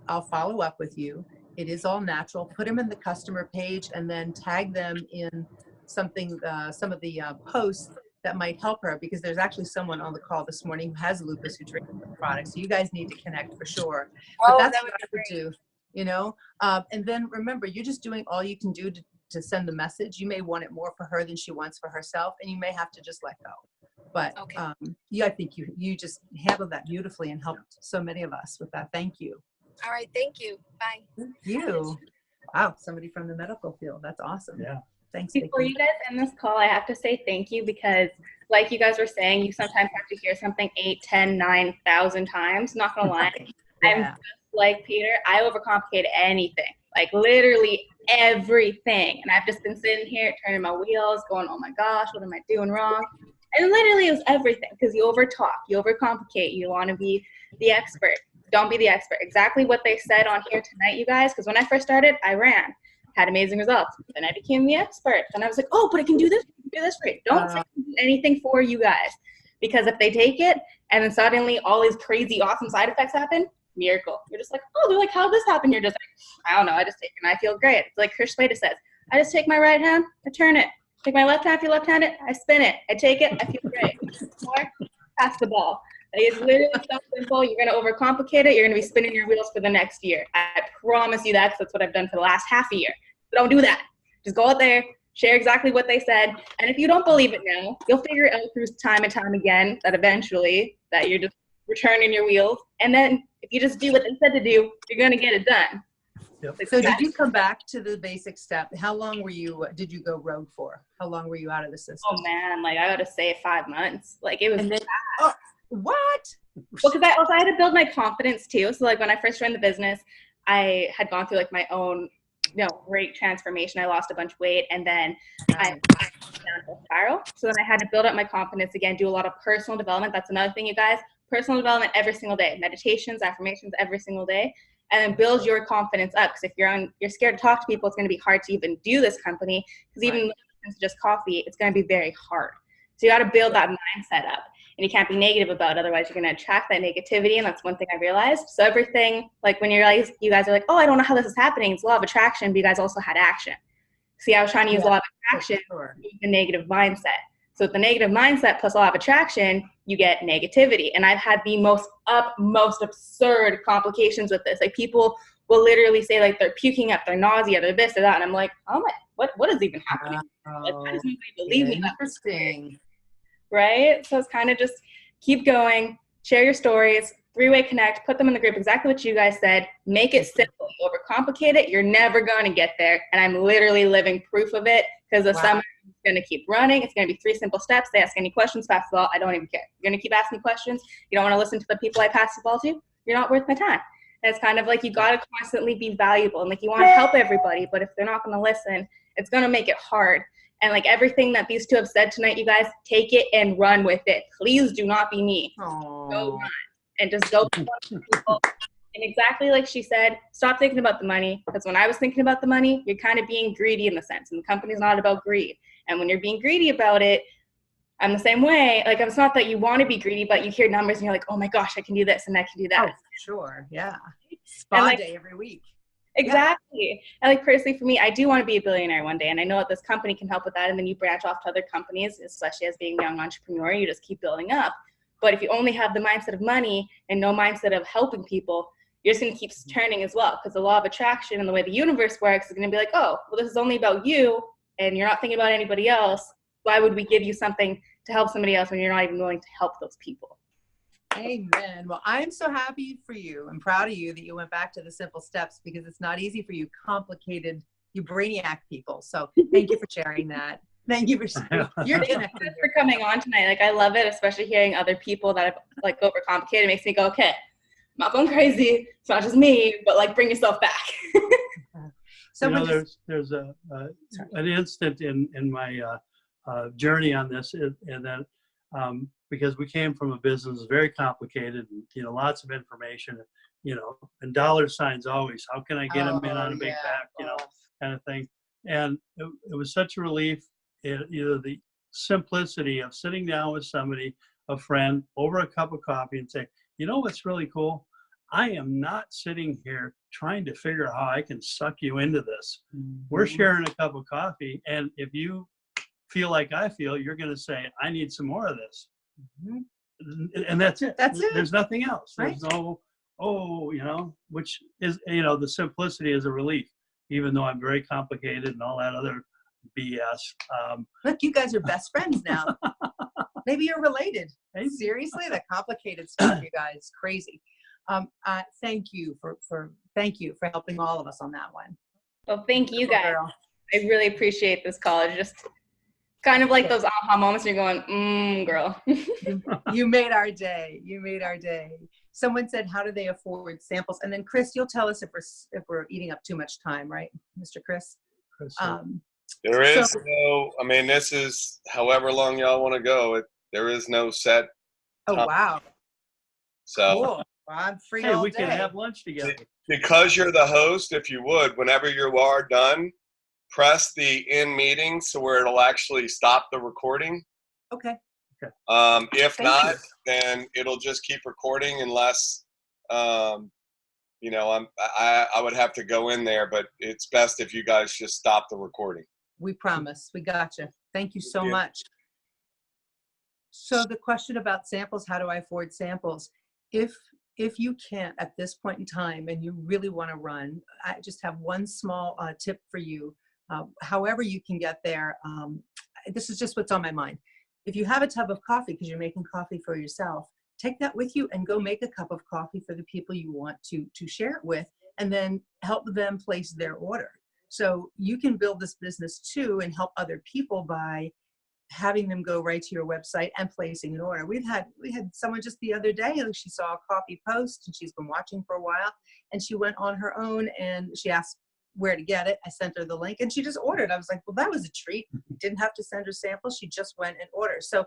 I'll follow up with you. It is all natural. Put them in the customer page and then tag them in something, some of the posts that might help her, because there's actually someone on the call this morning who has lupus who drinks the product. So you guys need to connect for sure. But that's that what I be would great. do, and then remember, you're just doing all you can do to send the message. You may want it more for her than she wants for herself, and you may have to just let go. But Okay. I think you just handled that beautifully and helped so many of us with that. Thank you. All right. Thank you. Bye. Thank you. Wow, somebody from the medical field. That's awesome. Yeah. Thanks, Before Vicky. you guys end this call, I have to say thank you, because like you guys were saying, you sometimes have to hear something 8, 10, 9,000 times. Not gonna lie. I'm Yeah. just like Peter. I overcomplicate anything, like literally everything. And I've just been sitting here turning my wheels, going, oh my gosh, what am I doing wrong? And literally it was everything, because you overtalk, you overcomplicate, you want to be the expert. Don't be the expert. Exactly what they said on here tonight, you guys, because when I first started, I ran, had amazing results. Then I became the expert. Then I was like, oh, but I can do this for you. Don't say I can do anything for you guys, because if they take it and then suddenly all these crazy, awesome side effects happen, miracle. You're just like, oh, they're like, how'd this happen? You're just like, I don't know. I just take it and I feel great. It's like Chris Slater says, I just take my right hand, I turn it. Take my left hand, if you're left-handed, I spin it. I take it, I feel great. Or pass the ball. Like, it's literally so simple. You're going to overcomplicate it. You're going to be spinning your wheels for the next year. I promise you that, because that's what I've done for the last half a year. So don't do that. Just go out there, share exactly what they said. And if you don't believe it now, you'll figure it out through time and time again that eventually that you're just returning your wheels. And then if you just do what they said to do, you're going to get it done. Yep. So did you come back to the basic step? How long did you go rogue for? How long were you out of the system? Oh man, like I gotta say 5 months. Like it was And then, what? well, because I had to build my confidence too. So like when I first joined the business, I had gone through like my own, great transformation. I lost a bunch of weight, and then I went down a spiral. So then I had to build up my confidence again, do a lot of personal development. That's another thing, you guys. Personal development every single day, meditations, affirmations every single day, and then build your confidence up. Because if you're scared to talk to people, it's going to be hard to even do this company. Because even when it's just coffee, it's going to be very hard. So you got to build that mindset up, and you can't be negative about it. Otherwise, you're going to attract that negativity. And that's one thing I realized. So everything, like when you guys are like, oh, I don't know how this is happening. It's law of attraction, but you guys also had action. See, I was trying to use law of attraction with the negative mindset. So with the negative mindset plus law of attraction, you get negativity. And I've had the most absurd complications with this. Like people will literally say like they're puking up, they're nausea, they're this or that. And I'm like, oh my, what is even happening? Like, how does nobody believe me? Interesting. Right? So it's kind of just keep going, share your stories, 3-way connect, put them in the group, exactly what you guys said. Make it simple. You overcomplicate it, you're never going to get there. And I'm literally living proof of it, because the summer is going to keep running. It's going to be 3 simple steps. They ask any questions, pass the ball. I don't even care. You're going to keep asking questions. You don't want to listen to the people I pass the ball to. You're not worth my time. And it's kind of like you got to constantly be valuable. And like you want to help everybody, but if they're not going to listen, it's going to make it hard. And like everything that these two have said tonight, you guys take it and run with it. Please do not be me. Go Oh, run and just go. People. And exactly like she said, stop thinking about the money. Because when I was thinking about the money, you're kind of being greedy in the sense, and the company's not about greed. And when you're being greedy about it, I'm the same way. Like, it's not that you want to be greedy, but you hear numbers and you're like, oh my gosh, I can do this and I can do that. oh, sure. Yeah. Spa like, day every week. Exactly. And like personally for me, I do want to be a billionaire one day. And I know that this company can help with that. And then you branch off to other companies, especially as being a young entrepreneur, you just keep building up. But if you only have the mindset of money and no mindset of helping people, you're just going to keep turning as well. Because the law of attraction and the way the universe works is going to be like, oh, well, this is only about you and you're not thinking about anybody else. Why would we give you something to help somebody else when you're not even willing to help those people? Amen. Well, I'm so happy for you and proud of you that you went back to the simple steps, because it's not easy for you complicated, you brainiac people. So thank you for sharing that. Thank you for sharing. You're Thank you connected. for coming on tonight. Like, I love it, especially hearing other people that have like overcomplicated. It makes me go, okay, I'm not going crazy. It's not just me, but like bring yourself back. Someone just, there's an instant in my journey on this, and that because we came from a business very complicated, and lots of information, and dollar signs always. How can I get them in on a big back, kind of thing. And it was such a relief. The simplicity of sitting down with somebody, a friend, over a cup of coffee, and say, what's really cool? I am not sitting here trying to figure out how I can suck you into this. Mm-hmm. We're sharing a cup of coffee, and if you feel like I feel, you're going to say, I need some more of this. Mm-hmm. And that's it. That's it. There's nothing else. Right. There's no, which is, the simplicity is a relief, even though I'm very complicated and all that other BS. Look, you guys are best friends now. Maybe you're related. Seriously, that complicated stuff, you guys, crazy. Thank you for helping all of us on that one. Well, thank you guys. I really appreciate this call. It's just kind of like those aha moments where you're going, girl. You made our day. You made our day. Someone said, how do they afford samples? And then Chris, you'll tell us if we're eating up too much time, right, Mr. Chris? There is this is however long y'all want to go. There is no set. Oh, wow. So cool. Well, I'm free all we day. can have lunch together. Because you're the host, if you would, whenever you are done, press the end meeting so where it'll actually stop the recording. Okay. If not, then it'll just keep recording unless, I would have to go in there, but it's best if you guys just stop the recording. We promise. We got you. Thank you so much. So the question about samples, how do I afford samples? If you can't at this point in time and you really want to run, I just have one small tip for you. However you can get there, this is just what's on my mind. If you have a tub of coffee because you're making coffee for yourself, take that with you and go make a cup of coffee for the people you want to share it with, and then help them place their order. So you can build this business too and help other people by having them go right to your website and placing an order. We had someone just the other day, she saw a coffee post and she's been watching for a while, and she went on her own and she asked where to get it. I sent her the link and she just ordered. I was like, well, that was a treat. Didn't have to send her samples. She just went and ordered. So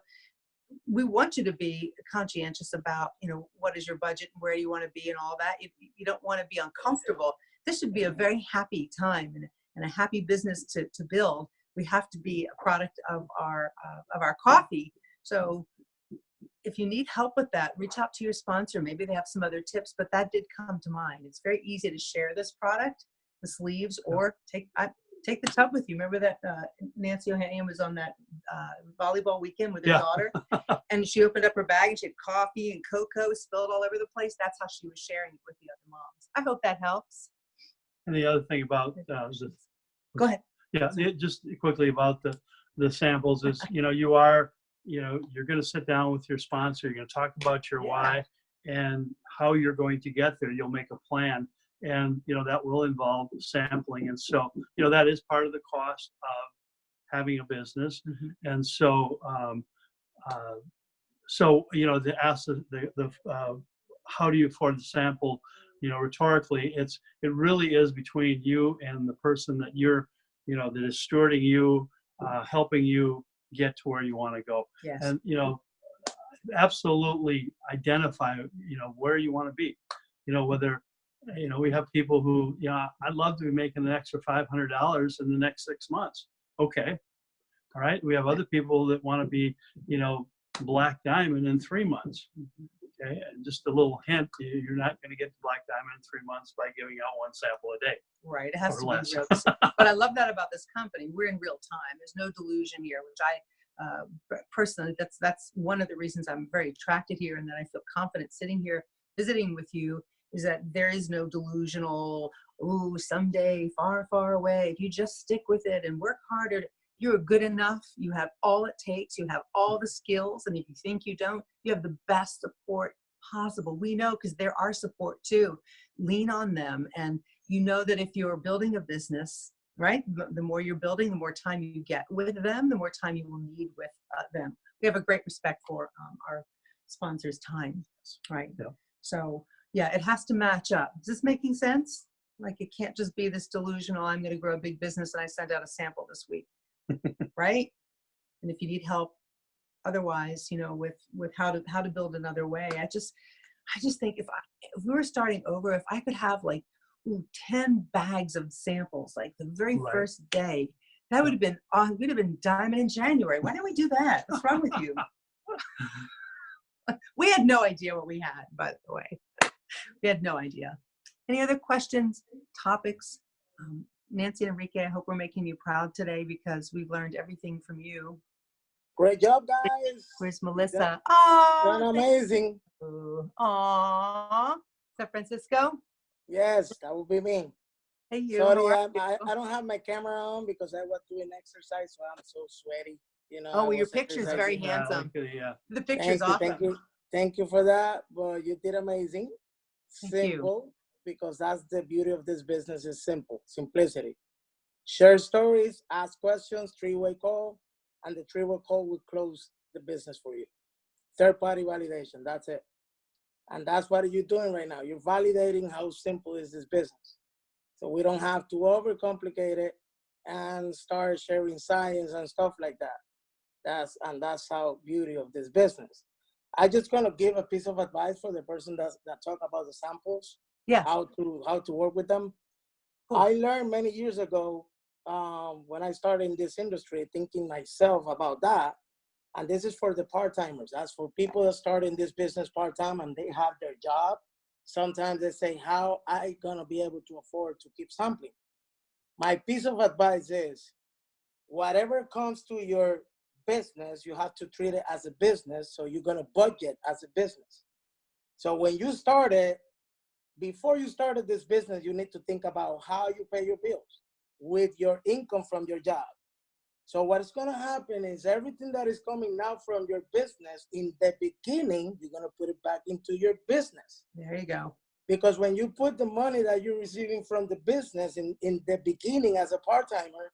we want you to be conscientious about, what is your budget and where you want to be and all that. You don't want to be uncomfortable. This should be a very happy time and a happy business to build. We have to be a product of our coffee. So if you need help with that, reach out to your sponsor. Maybe they have some other tips, but that did come to mind. It's very easy to share this product, the sleeves, or take the tub with you. Remember that Nancy O'Hanian was on that volleyball weekend with her daughter, and she opened up her bag and she had coffee and cocoa spilled all over the place. That's how she was sharing it with the other moms. I hope that helps. And the other thing about go ahead. Yeah, just quickly about the samples is, you're going to sit down with your sponsor. You're going to talk about your why and how you're going to get there. You'll make a plan, and that will involve sampling. And so that is part of the cost of having a business. Mm-hmm. And so to ask the how do you afford the sample, rhetorically, it really is between you and the person that you're that is stewarding you helping you get to where you want to go. Yes. And, absolutely identify, where you want to be, whether, we have people who, I'd love to be making an extra $500 in the next 6 months. Okay. All right. We have other people that want to be, black diamond in 3 months. Okay. And just a little hint, you're not going to get to black diamond in 3 months by giving out one sample a day. Right. It has Or to less. be real. But I love that about this company. We're in real time. There's no delusion here, which I personally, that's one of the reasons I'm very attracted here, and that I feel confident sitting here visiting with you, is that there is no delusional, ooh, someday far, far away. If you just stick with it and work harder, you're good enough. You have all it takes. You have all the skills. And if you think you don't, you have the best support possible. We know, because there are support too. Lean on them. And you know that if you're building a business, right, the more you're building, the more time you get with them, the more time you will need with them. We have a great respect for our sponsors' time, right? Yeah. So yeah, it has to match up. Is this making sense? Like, it can't just be this delusional, I'm going to grow a big business and I send out a sample this week, right? And if you need help otherwise, with how to build another way, I just think if we were starting over, if I could have like 10 bags of samples like the very Right. first day, that would have been we'd have been diamond in January. Why didn't we do that? What's wrong with you? We had no idea what we had, by the way. We had no idea. Any other questions, topics? Nancy and Enrique, I hope we're making you proud today, because we've learned everything from you. Great job, guys. Where's Melissa? Done Oh, amazing. Aw. Is that Francisco? Yes, that would be me. Hey, you. Sorry, How are I you? don't have my camera on because I was doing exercise, so I'm so sweaty. Oh, I well, your was picture's exercising. very handsome. Yeah. The picture's Thank you, awesome. thank you for that. But you did amazing. Thank you. Simple, because that's the beauty of this business, is simplicity. Share stories, ask questions, three-way call, and the three-way call will close the business for you. Third-party validation, that's it. And that's what you're doing right now. You're validating how simple is this business. So we don't have to overcomplicate it and start sharing science and stuff like that. That's how beauty of this business. I just gonna give a piece of advice for the person that talk about the samples. Yeah. How to work with them. Cool. I learned many years ago when I started in this industry, thinking myself about that. And this is for the part-timers. That's for people that start in this business part-time and they have their job. Sometimes they say, how I gonna be able to afford to keep sampling? My piece of advice is, whatever comes to your business, you have to treat it as a business. So you're gonna budget as a business. So when you started, before you started this business, you need to think about how you pay your bills with your income from your job. So what's going to happen is everything that is coming now from your business, in the beginning, you're going to put it back into your business. There you go. Because when you put the money that you're receiving from the business in the beginning as a part-timer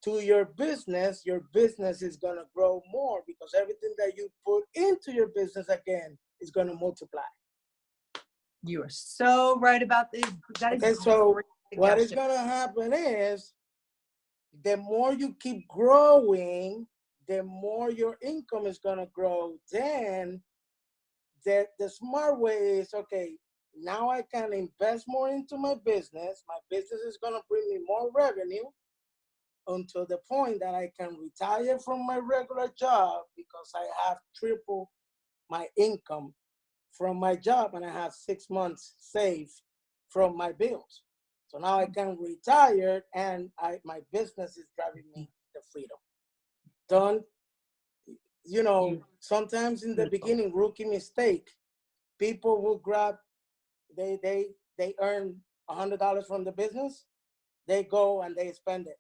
to your business is going to grow more, because everything that you put into your business again is going to multiply. You are so right about this. That is Okay, so great what is suggestion. going to happen is, the more you keep growing, the more your income is going to grow. Then the smart way is, okay, now I can invest more into my business. My business is going to bring me more revenue until the point that I can retire from my regular job, because I have triple my income from my job and I have 6 months saved from my bills. So now I can retire and my business is driving me the freedom. Don't, sometimes in the beginning, rookie mistake, people will grab, they earn $100 from the business, they go and they spend it.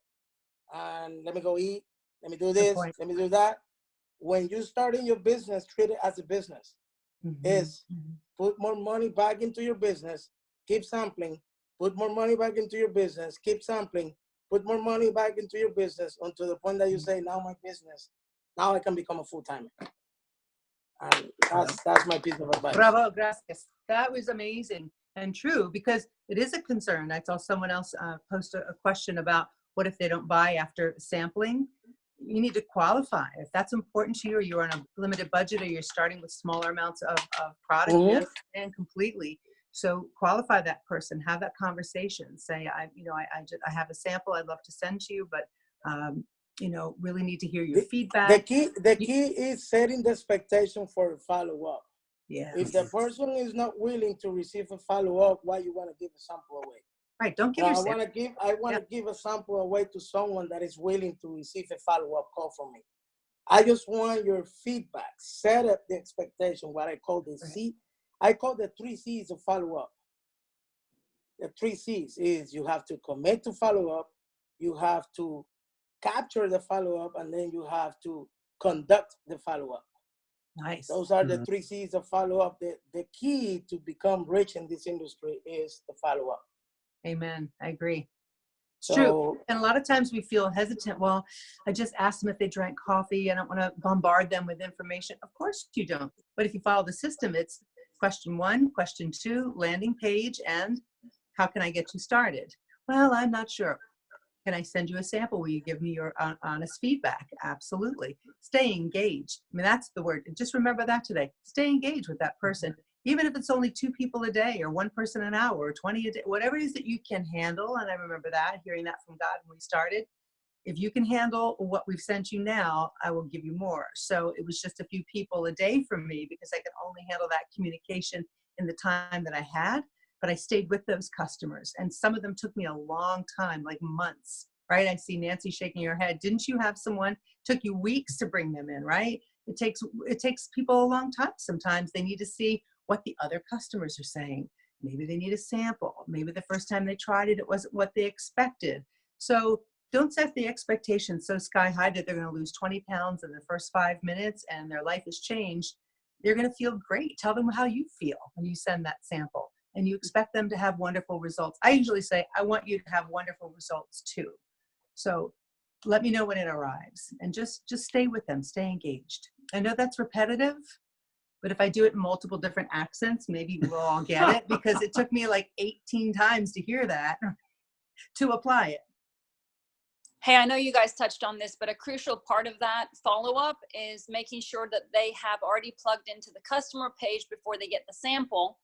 And let me go eat, let me do this, let me do that. When you start in your business, treat it as a business. Is put more money back into your business, keep sampling, put more money back into your business, keep sampling, put more money back into your business, until the point that you say, now my business, now I can become a full-timer. And that's my piece of advice. Bravo, gracias. That was amazing and true, because it is a concern. I saw someone else post a question about, what if they don't buy after sampling? you need to qualify. If that's important to you, or you're on a limited budget, or you're starting with smaller amounts of product, Mhm. and completely. So qualify that person, have that conversation. Say, I have a sample I'd love to send to you, but really need to hear your The feedback. the key is setting the expectation for a follow-up. Yeah. If the person is not willing to receive a follow-up, why you want to give a sample away? Right. Don't give Now, your I want to give a sample away to someone that is willing to receive a follow-up call from me. I just want your feedback. Set up the expectation, what I call the C. I call the 3 C's of follow-up. The 3 C's is you have to commit to follow-up, you have to capture the follow-up, and then you have to conduct the follow-up. Nice. Those are the 3 C's of follow-up. The key to become rich in this industry is the follow-up. Amen. I agree. It's So, true. And a lot of times we feel hesitant. Well, I just asked them if they drank coffee. I don't want to bombard them with information. Of course you don't. But if you follow the system, it's question 1, question 2, landing page, and how can I get you started? Well, I'm not sure. Can I send you a sample? Will you give me your honest feedback? Absolutely. Stay engaged. I mean, that's the word. Just remember that today. Stay engaged with that person. Even if it's only 2 people a day, or 1 person an hour, or 20 a day, whatever it is that you can handle. And I remember that, hearing that from God when we started. If you can handle what we've sent you now, I will give you more. So it was just a few people a day for me, because I could only handle that communication in the time that I had. But I stayed with those customers, and some of them took me a long time, like months, right? I see Nancy shaking her head. Didn't you have someone, took you weeks to bring them in, right? It takes people a long time. Sometimes they need to see what the other customers are saying. Maybe they need a sample. Maybe the first time they tried it, it wasn't what they expected. So don't set the expectations so sky high that they're going to lose 20 pounds in the first 5 minutes and their life has changed. They're going to feel great. Tell them how you feel when you send that sample, and you expect them to have wonderful results. I usually say, I want you to have wonderful results too. So let me know when it arrives, and just stay with them, stay engaged. I know that's repetitive, but if I do it in multiple different accents, maybe we'll all get it, because it took me like 18 times to hear that to apply it. Hey, I know you guys touched on this, but a crucial part of that follow-up is making sure that they have already plugged into the customer page before they get the sample,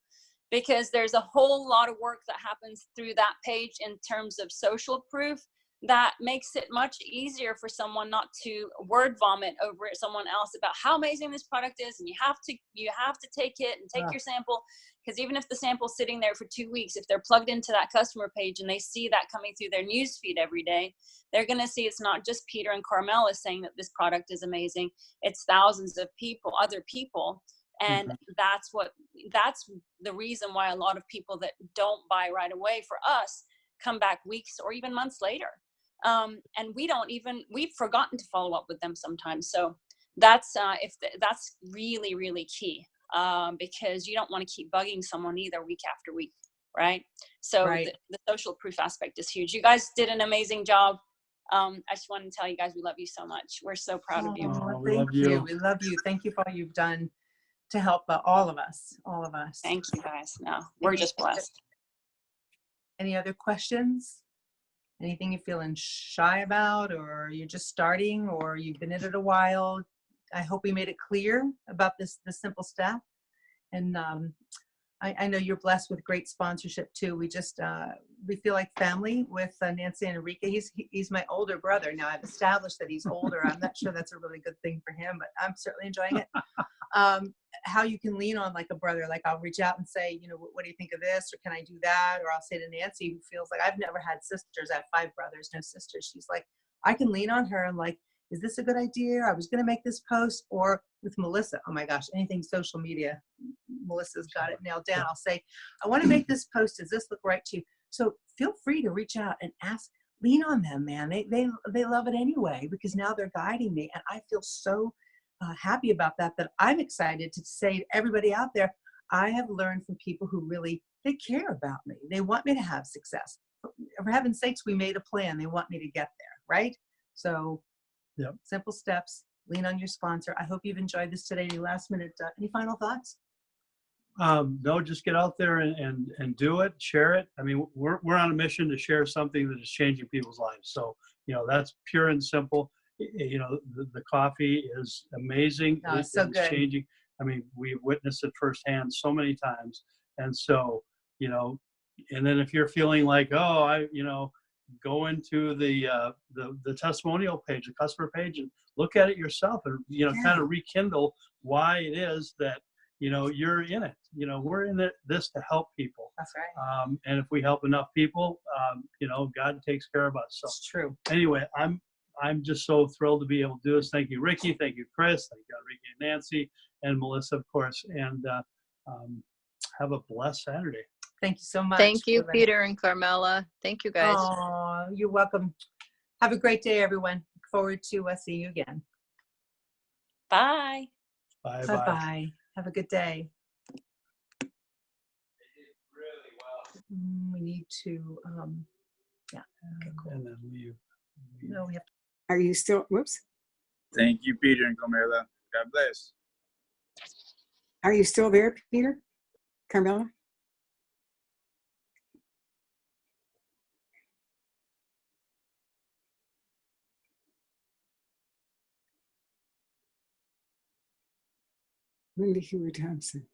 because there's a whole lot of work that happens through that page in terms of social proof that makes it much easier for someone not to word vomit over it, someone else, about how amazing this product is, and you have to take it and take your sample. Because even if the sample's sitting there for 2 weeks, if they're plugged into that customer page and they see that coming through their news feed every day, they're going to see it's not just Peter and Carmela saying that this product is amazing. It's thousands of people, other people. And that's the reason why a lot of people that don't buy right away for us come back weeks or even months later. And we've forgotten to follow up with them sometimes. So that's really, really key, because you don't want to keep bugging someone either week after week. Right. So Right. The social proof aspect is huge. You guys did an amazing job. I just want to tell you guys, we love you so much. We're so proud of you. Oh, we thank love you. We love you. Thank you for all you've done to help all of us. Thank you guys. No, we're just blessed. Any other questions? Anything you're feeling shy about, or you're just starting, or you've been in it a while? I hope we made it clear about this simple step. And I know you're blessed with great sponsorship too. We feel like family with Nancy and Enrique. He's my older brother. Now I've established that he's older. I'm not sure that's a really good thing for him, but I'm certainly enjoying it. How you can lean on like a brother. Like I'll reach out and say, what do you think of this? Or can I do that? Or I'll say to Nancy, who feels like, I've never had sisters. I have 5 brothers, no sisters. She's like, I can lean on her. I'm like, is this a good idea? I was going to make this post. Or with Melissa, oh my gosh, anything social media, Melissa's got it nailed down. I'll say, I want to make this post. Does this look right to you? So feel free to reach out and ask, lean on them, man. They love it anyway, because now they're guiding me. And I feel so happy about that I'm excited to say to everybody out there, I have learned from people who really, they care about me. They want me to have success. For heaven's sakes, we made a plan. They want me to get there, right? So Yep. Simple steps, lean on your sponsor. I hope you've enjoyed this today. Any last minute, any final thoughts? No, just get out there and do it, share it. I mean, we're on a mission to share something that is changing people's lives. So, that's pure and simple. you know, the coffee is amazing. Oh, it's so It's good. changing. I mean, we've witnessed it firsthand so many times. And so, you know, and then if you're feeling like, oh, go into the testimonial page, the customer page, and look at it yourself, and kind of rekindle why it is that you're in it. We're in this to help people. That's right. And if we help enough people, God takes care of us. So It's true. anyway, I'm just so thrilled to be able to do this. Thank you, Ricky. Thank you, Chris. Thank you, Ricky and Nancy, and Melissa, of course. And have a blessed Saturday. Thank you so much. Thank you, everybody. Peter and Carmela. Thank you, guys. Oh, you're welcome. Have a great day, everyone. Look forward to see you again. Bye. Bye. Bye-bye. Have a good day. We need to, yeah. Okay, cool. And then leave. No, we have to. Are you still, whoops, Thank you, Peter and Carmela. God bless. are you still there, Peter? Carmela? Linda Hewer Thompson.